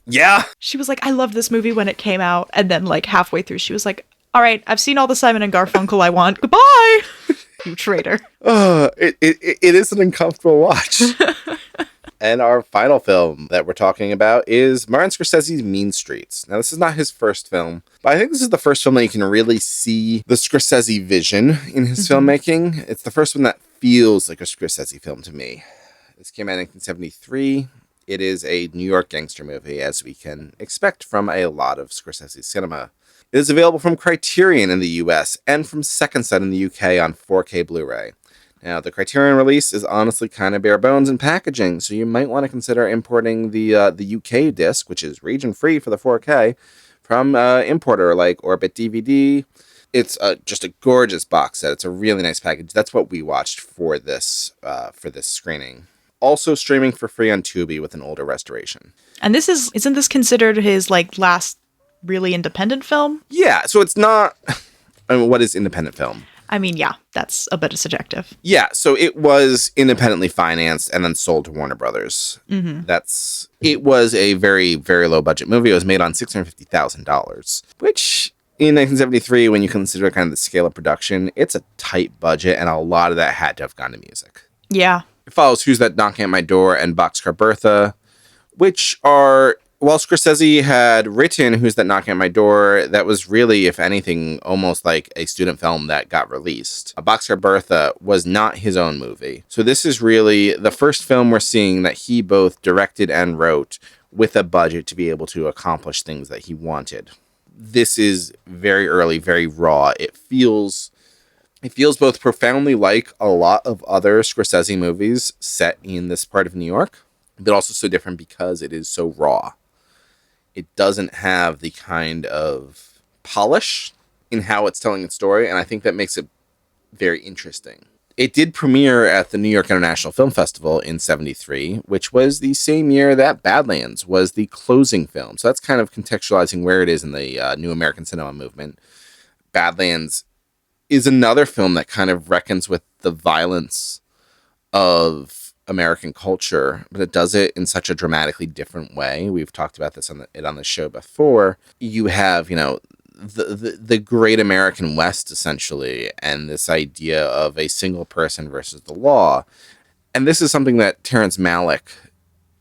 Yeah. She was like, I loved this movie when it came out. And then halfway through, she was like, all right, I've seen all the Simon and Garfunkel I want. Goodbye. You traitor. It is an uncomfortable watch. And our final film that we're talking about is Martin Scorsese's Mean Streets. Now, this is not his first film, but I think this is the first film that you can really see the Scorsese vision in his filmmaking. It's the first one that feels like a Scorsese film to me. This came out in 1973. It is a New York gangster movie, as we can expect from a lot of Scorsese's cinema. It is available from Criterion in the US and from Second Sight in the UK on 4K Blu-ray. Now, the Criterion release is honestly kind of bare bones in packaging, so you might want to consider importing the UK disc, which is region-free for the 4K, from importer like Orbit DVD. It's just a gorgeous box set. It's a really nice package. That's what we watched for this screening. Also streaming for free on Tubi with an older restoration. And isn't this considered his last really independent film? Yeah, so it's not. I mean, what is independent film? I mean, yeah, that's a bit subjective. Yeah, so it was independently financed and then sold to Warner Brothers. Mm-hmm. It was a very, very low budget movie. It was made on $650,000, which in 1973, when you consider kind of the scale of production, it's a tight budget, and a lot of that had to have gone to music. Yeah. It follows Who's That Knocking at My Door and Boxcar Bertha, which are, while Scorsese had written Who's That Knocking at My Door, that was really, if anything, almost like a student film that got released. Boxcar Bertha was not his own movie. So this is really the first film we're seeing that he both directed and wrote with a budget to be able to accomplish things that he wanted. This is very early, very raw. It feels both profoundly like a lot of other Scorsese movies set in this part of New York, but also so different because it is so raw. It doesn't have the kind of polish in how it's telling its story, and I think that makes it very interesting. It did premiere at the New York International Film Festival in 1973, which was the same year that Badlands was the closing film. So that's kind of contextualizing where it is in the New American Cinema movement. Badlands is another film that kind of reckons with the violence of American culture, but it does it in such a dramatically different way. We've talked about this on the show before. You have, the great American West, essentially, and this idea of a single person versus the law. And this is something that Terrence Malick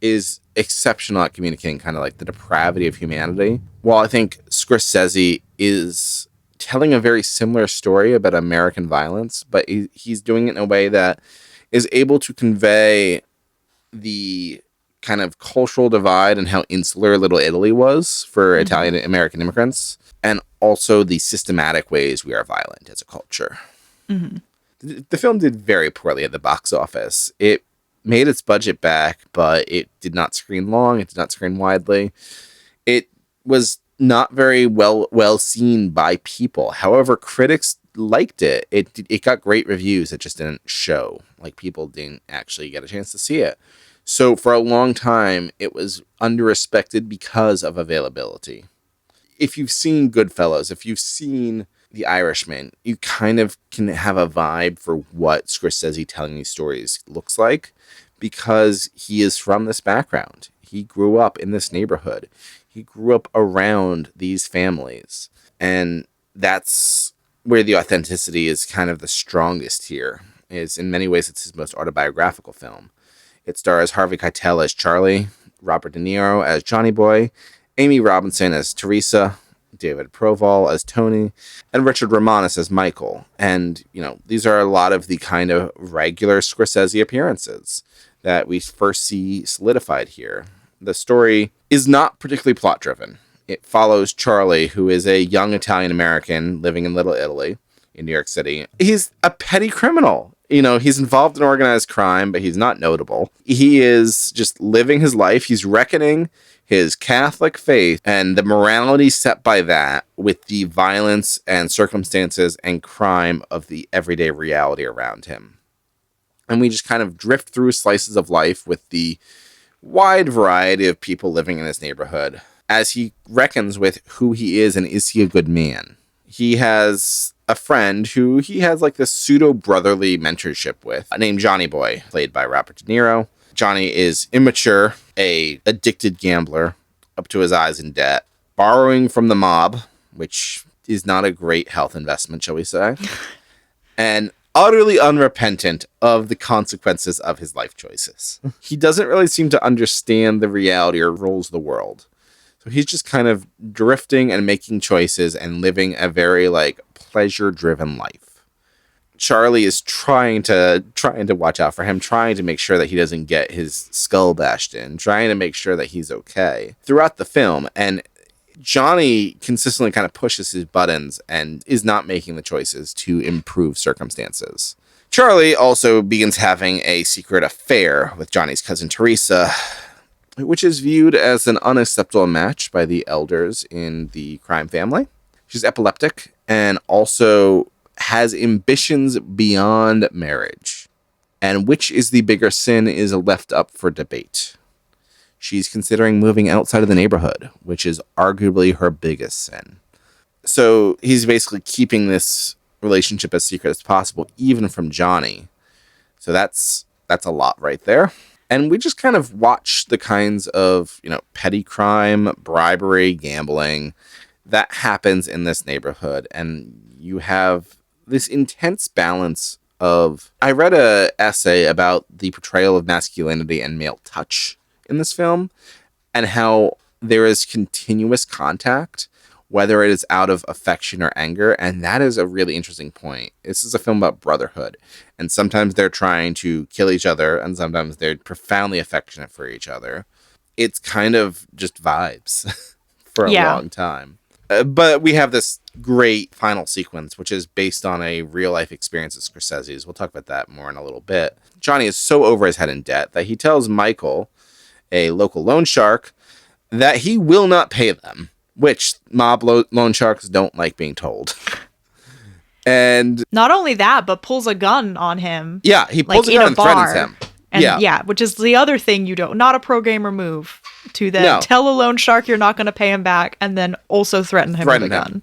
is exceptional at communicating, kind of like the depravity of humanity. While I think Scorsese is telling a very similar story about American violence, but he's doing it in a way that is able to convey the kind of cultural divide and how insular Little Italy was for Italian American immigrants, and also the systematic ways we are violent as a culture. Mm-hmm. The film did very poorly at the box office. It made its budget back, but it did not screen long. It did not screen widely. It was not very well seen by people. However, critics liked it. It got great reviews. It just didn't show. Like, people didn't actually get a chance to see it. So for a long time, it was under-respected because of availability. If you've seen Goodfellas, if you've seen The Irishman, you kind of can have a vibe for what Scorsese telling these stories looks like, because he is from this background. He grew up in this neighborhood. He grew up around these families. And that's where the authenticity is kind of the strongest here. Is in many ways, it's his most autobiographical film. It stars Harvey Keitel as Charlie, Robert De Niro as Johnny Boy, Amy Robinson as Teresa, David Proval as Tony, and Richard Romanus as Michael. And, these are a lot of the kind of regular Scorsese appearances that we first see solidified here. The story is not particularly plot-driven. It follows Charlie, who is a young Italian-American living in Little Italy in New York City. He's a petty criminal. He's involved in organized crime, but he's not notable. He is just living his life. He's reckoning his Catholic faith and the morality set by that with the violence and circumstances and crime of the everyday reality around him. And we just kind of drift through slices of life with the wide variety of people living in this neighborhood as he reckons with who he is and is he a good man. He has a friend who he has like this pseudo-brotherly mentorship with, named Johnny Boy, played by Robert De Niro. Johnny is immature, a addicted gambler, up to his eyes in debt, borrowing from the mob, which is not a great health investment, shall we say, and utterly unrepentant of the consequences of his life choices. He doesn't really seem to understand the reality or rules of the world. So he's just kind of drifting and making choices and living a very pleasure-driven life. Charlie is trying to watch out for him, trying to make sure that he doesn't get his skull bashed in, trying to make sure that he's okay throughout the film. And Johnny consistently kind of pushes his buttons and is not making the choices to improve circumstances. Charlie also begins having a secret affair with Johnny's cousin Teresa, which is viewed as an unacceptable match by the elders in the crime family. She's epileptic and also has ambitions beyond marriage. And which is the bigger sin is left up for debate. She's considering moving outside of the neighborhood, which is arguably her biggest sin. So he's basically keeping this relationship as secret as possible, even from Johnny. So that's a lot right there. And we just kind of watch the kinds of, petty crime, bribery, gambling that happens in this neighborhood. And you have this intense balance of... I read an essay about the portrayal of masculinity and male touch in this film, and how there is continuous contact, whether it is out of affection or anger. And that is a really interesting point. This is a film about brotherhood. And sometimes they're trying to kill each other, and sometimes they're profoundly affectionate for each other. It's kind of just vibes for a long time. But we have this great final sequence, which is based on a real-life experience of Scorsese's. We'll talk about that more in a little bit. Johnny is so over his head in debt that he tells Michael, a local loan shark, that he will not pay them, which mob loan sharks don't like being told. And not only that, but pulls a gun on him. Yeah, he pulls a gun and threatens him. And which is the other thing not a pro gamer move to then tell a loan shark you're not going to pay him back and then also threaten him with a gun.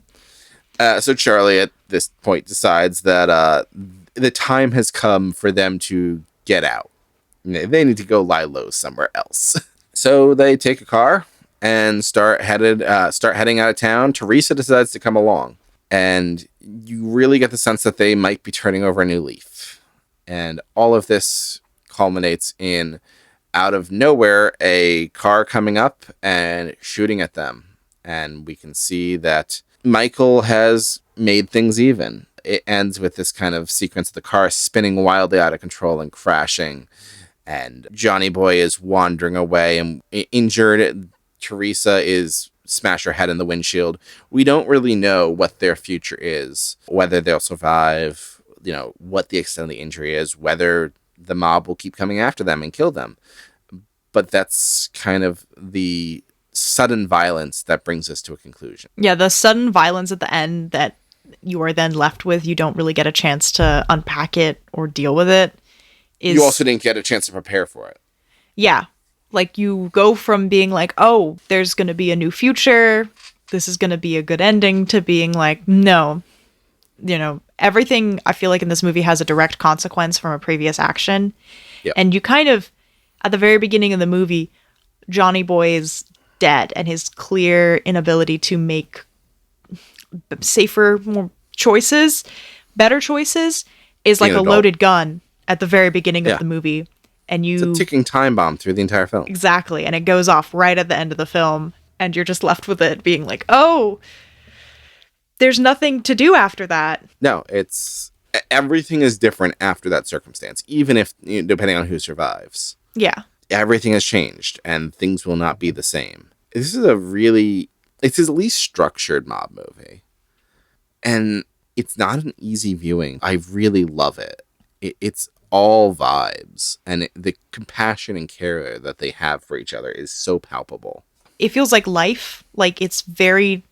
So Charlie at this point decides that the time has come for them to get out. They need to go lie low somewhere else. So they take a car and start heading out of town. Teresa decides to come along. And you really get the sense that they might be turning over a new leaf. And all of this culminates in, out of nowhere, a car coming up and shooting at them. And we can see that Michael has made things even. It ends with this kind of sequence of the car spinning wildly out of control and crashing. And Johnny Boy is wandering away and injured. Teresa is smashed her head in the windshield. We don't really know what their future is, whether they'll survive, what the extent of the injury is, whether the mob will keep coming after them and kill them. But that's kind of the sudden violence that brings us to a conclusion. Yeah, the sudden violence at the end that you are then left with, you don't really get a chance to unpack it or deal with it. You also didn't get a chance to prepare for it. Yeah. Like, you go from being like, oh, there's going to be a new future, this is going to be a good ending, to being like, no. Everything I feel like in this movie has a direct consequence from a previous action. Yep. And you kind of, at the very beginning of the movie, Johnny Boy is dead, and his clear inability to make safer, more choices, better choices, is like a loaded gun at the very beginning of the movie. And it's a ticking time bomb through the entire film. Exactly. And it goes off right at the end of the film. And you're just left with it being like, oh, there's nothing to do after that. No, everything is different after that circumstance, even if, depending on who survives. Yeah. Everything has changed and things will not be the same. This is it's his least structured mob movie. And it's not an easy viewing. I really love it. It's all vibes, and the compassion and care that they have for each other is so palpable. It feels like life. Like, it's very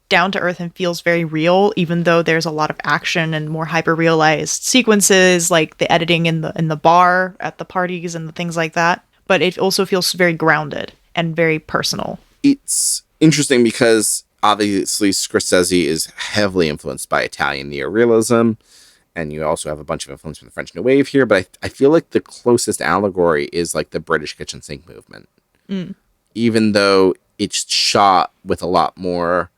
down to earth and feels very real, even though there's a lot of action and more hyper realized sequences, like the editing in the bar at the parties and the things like that. But it also feels very grounded and very personal. It's interesting because obviously Scorsese is heavily influenced by Italian neorealism. And you also have a bunch of influence from the French New Wave here. But I feel like the closest allegory is like the British kitchen sink movement. Mm. Even though it's shot with a lot more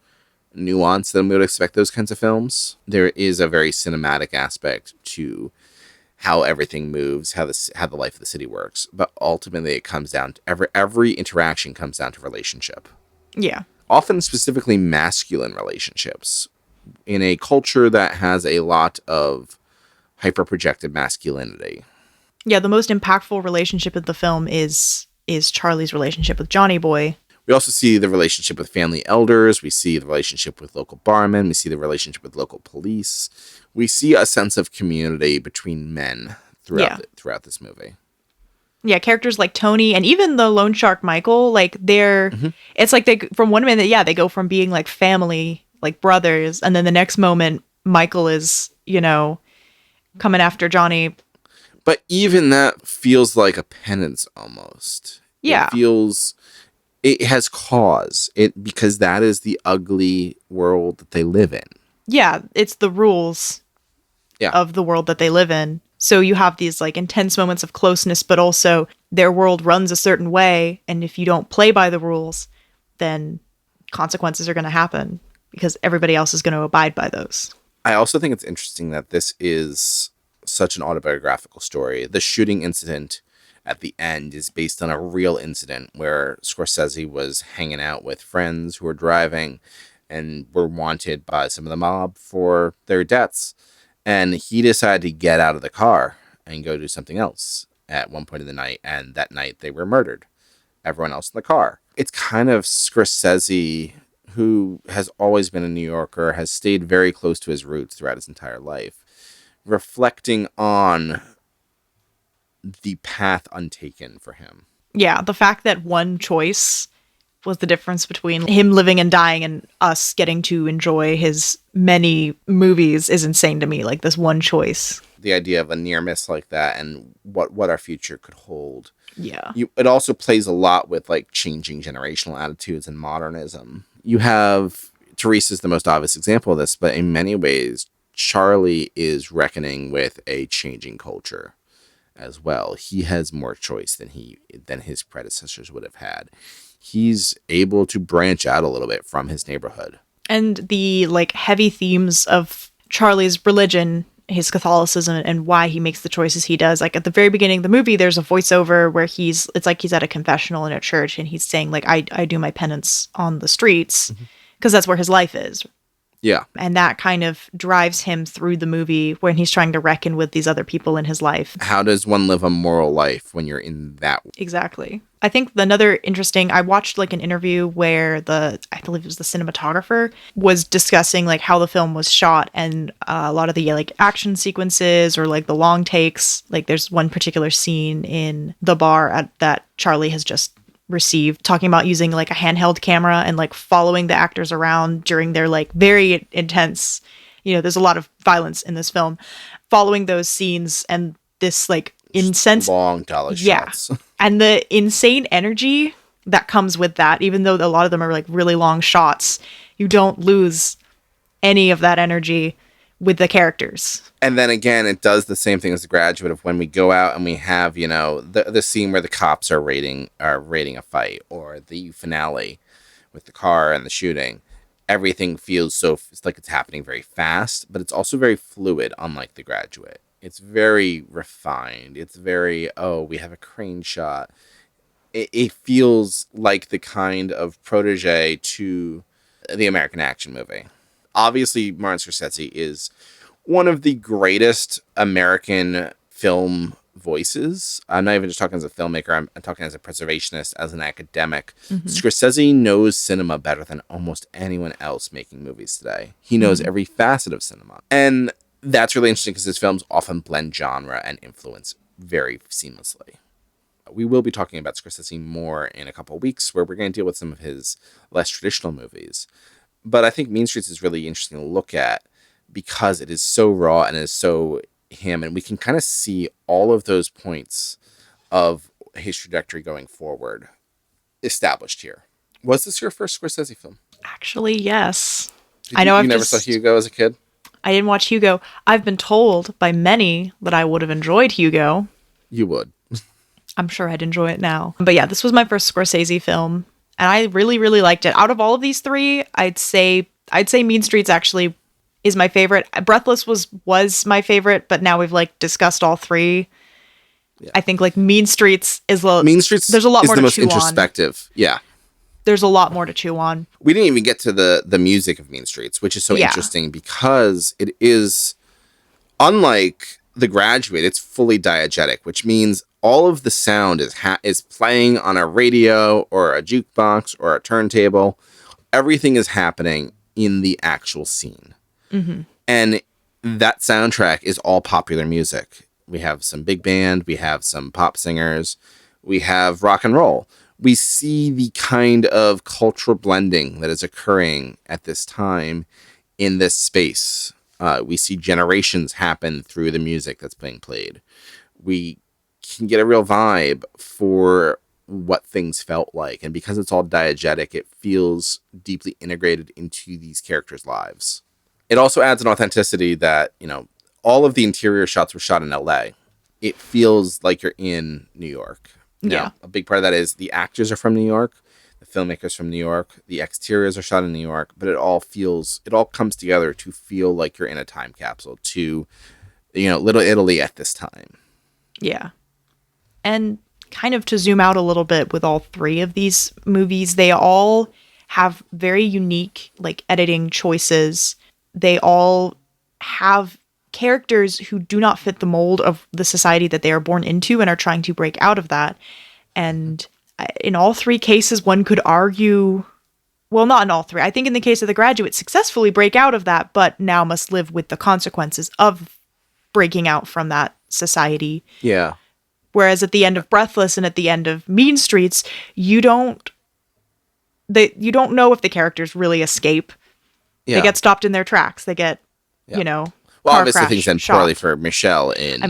nuance than we would expect those kinds of films, there is a very cinematic aspect to how everything moves, how the life of the city works. But ultimately, it comes down to every interaction comes down to relationship. Yeah. Often specifically masculine relationships. In a culture that has a lot of hyper-projected masculinity. Yeah, the most impactful relationship of the film is Charlie's relationship with Johnny Boy. We also see the relationship with family elders. We see the relationship with local barmen. We see the relationship with local police. We see a sense of community between men throughout this movie. Yeah, characters like Tony and even the loan shark Michael, like it's like they from one minute, they go from being like family, like brothers, and then the next moment Michael is, coming after Johnny. But even that feels like a penance almost. Yeah. It has cause. Because that is the ugly world that they live in. Yeah, it's the rules of the world that they live in. So you have these like intense moments of closeness, but also their world runs a certain way. And if you don't play by the rules, then consequences are going to happen because everybody else is going to abide by those. I also think it's interesting that this is such an autobiographical story. The shooting incident at the end is based on a real incident where Scorsese was hanging out with friends who were driving and were wanted by some of the mob for their debts. And he decided to get out of the car and go do something else at one point in the night. And that night they were murdered. Everyone else in the car. It's kind of Scorsese, who has always been a New Yorker, has stayed very close to his roots throughout his entire life, reflecting on the path untaken for him. Yeah, the fact that one choice was the difference between him living and dying and us getting to enjoy his many movies is insane to me. Like this one choice. The idea of a near miss like that and what our future could hold. Yeah. It also plays a lot with like changing generational attitudes and modernism. You have Teresa's the most obvious example of this, but in many ways, Charlie is reckoning with a changing culture as well. He has more choice than his predecessors would have had. He's able to branch out a little bit from his neighborhood. And the like heavy themes of Charlie's religion, his Catholicism, and why he makes the choices he does. Like at the very beginning of the movie, there's a voiceover where it's like he's at a confessional in a church and he's saying like, I do my penance on the streets because that's where his life is. Yeah. And that kind of drives him through the movie when he's trying to reckon with these other people in his life. How does one live a moral life when you're in that? Exactly. I think another interesting, I watched like an interview where I believe it was the cinematographer, was discussing like how the film was shot and a lot of the like action sequences or like the long takes. Like there's one particular scene in the bar that Charlie has just received, talking about using like a handheld camera and like following the actors around during their like very intense, there's a lot of violence in this film, following those scenes and this like intense long dolly shots. And the insane energy that comes with that, even though a lot of them are like really long shots, you don't lose any of that energy with the characters. And then again, it does the same thing as The Graduate of when we go out and we have, the scene where the cops are raiding a fight, or the finale with the car and the shooting. Everything feels it's like it's happening very fast, but it's also very fluid, unlike The Graduate. It's very refined. It's very, we have a crane shot. It feels like the kind of protege to the American action movie. Obviously, Martin Scorsese is one of the greatest American film voices. I'm not even just talking as a filmmaker. I'm talking as a preservationist, as an academic. Mm-hmm. Scorsese knows cinema better than almost anyone else making movies today. He knows every facet of cinema. And that's really interesting because his films often blend genre and influence very seamlessly. We will be talking about Scorsese more in a couple of weeks, where we're going to deal with some of his less traditional movies. But I think Mean Streets is really interesting to look at because it is so raw and is so him. And we can kind of see all of those points of his trajectory going forward established here. Was this your first Scorsese film? Actually, yes. You never saw Hugo as a kid? I didn't watch Hugo. I've been told by many that I would have enjoyed Hugo. You would. I'm sure I'd enjoy it now. But yeah, this was my first Scorsese film. And I really, really liked it. Out of all of these three, I'd say Mean Streets actually is my favorite. Breathless was my favorite, but now we've like discussed all three. Yeah. I think like Mean Streets there's a lot more to chew on. The most introspective. Yeah. There's a lot more to chew on. We didn't even get to the music of Mean Streets, which is so interesting because it is, unlike The Graduate, it's fully diegetic, which means all of the sound is playing on a radio or a jukebox or a turntable. Everything is happening in the actual scene. Mm-hmm. And that soundtrack is all popular music. We have some big band, we have some pop singers, we have rock and roll. We see the kind of cultural blending that is occurring at this time in this space. We see generations happen through the music that's being played. We can get a real vibe for what things felt like. And because it's all diegetic, it feels deeply integrated into these characters' lives. It also adds an authenticity that, all of the interior shots were shot in LA. It feels like you're in New York. Now, a big part of that is the actors are from New York, the filmmakers from New York, the exteriors are shot in New York, but it all comes together to feel like you're in a time capsule to, Little Italy at this time. Yeah. And kind of to zoom out a little bit with all three of these movies, they all have very unique, editing choices. They all have characters who do not fit the mold of the society that they are born into and are trying to break out of that. And in all three cases, one could argue, well, not in all three. I think in the case of The Graduate, successfully break out of that, but now must live with the consequences of breaking out from that society. Yeah. Whereas at the end of Breathless and at the end of Mean Streets, you don't know if the characters really escape. Yeah. They get stopped in their tracks. They get, well, obviously things end poorly for Michel in.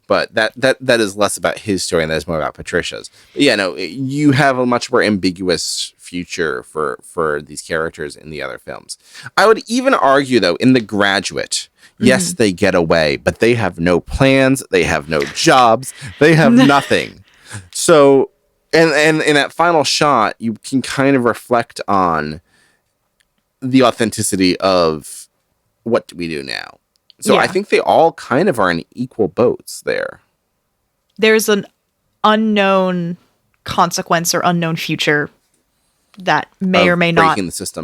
But that is less about his story and that is more about Patricia's. But you have a much more ambiguous future for these characters in the other films. I would even argue, though, in The Graduate, yes, they get away, but they have no plans, they have no jobs, they have nothing. So, and in that final shot, you can kind of reflect on the authenticity of what do we do now? So I think they all kind of are in equal boats there. There's an unknown consequence or unknown future that may or may not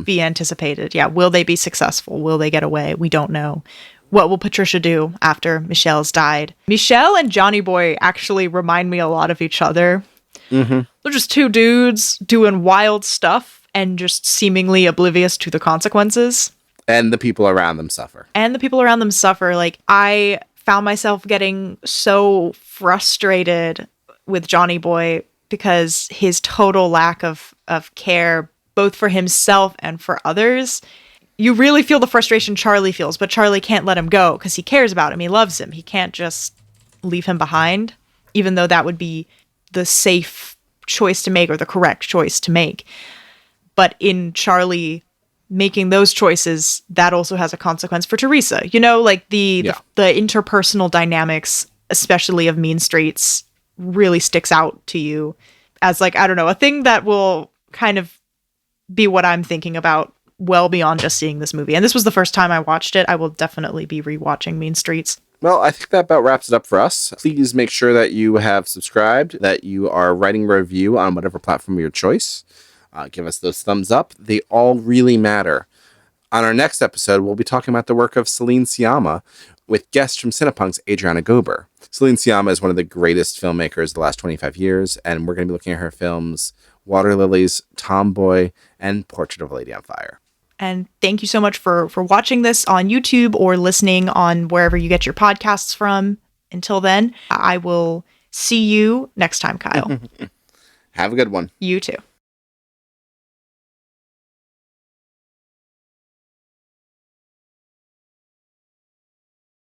be anticipated. Yeah. Will they be successful? Will they get away? We don't know. What will Patricia do after Michelle's died? Michelle and Johnny Boy actually remind me a lot of each other. Mm-hmm. They're just two dudes doing wild stuff and just seemingly oblivious to the consequences. And the people around them suffer. I found myself getting so frustrated with Johnny Boy because his total lack of care, both for himself and for others. You really feel the frustration Charlie feels, but Charlie can't let him go because he cares about him. He loves him. He can't just leave him behind, even though that would be the safe choice to make or the correct choice to make. But in Charlie making those choices, that also has a consequence for Teresa. The interpersonal dynamics, especially of Mean Streets, really sticks out to you as a thing that will kind of be what I'm thinking about well beyond just seeing this movie. And this was the first time I watched it. I will definitely be rewatching Mean Streets. Well, I think that about wraps it up for us. Please make sure that you have subscribed, that you are writing a review on whatever platform of your choice. Give us those thumbs up. They all really matter. On our next episode, we'll be talking about the work of Celine Sciamma with guests from Cinepunk's Adriana Gober. Celine Sciamma is one of the greatest filmmakers of the last 25 years, and we're going to be looking at her films Water Lilies, Tomboy, and Portrait of a Lady on Fire. And thank you so much for watching this on YouTube or listening on wherever you get your podcasts from. Until then, I will see you next time, Kyle. Have a good one. You too.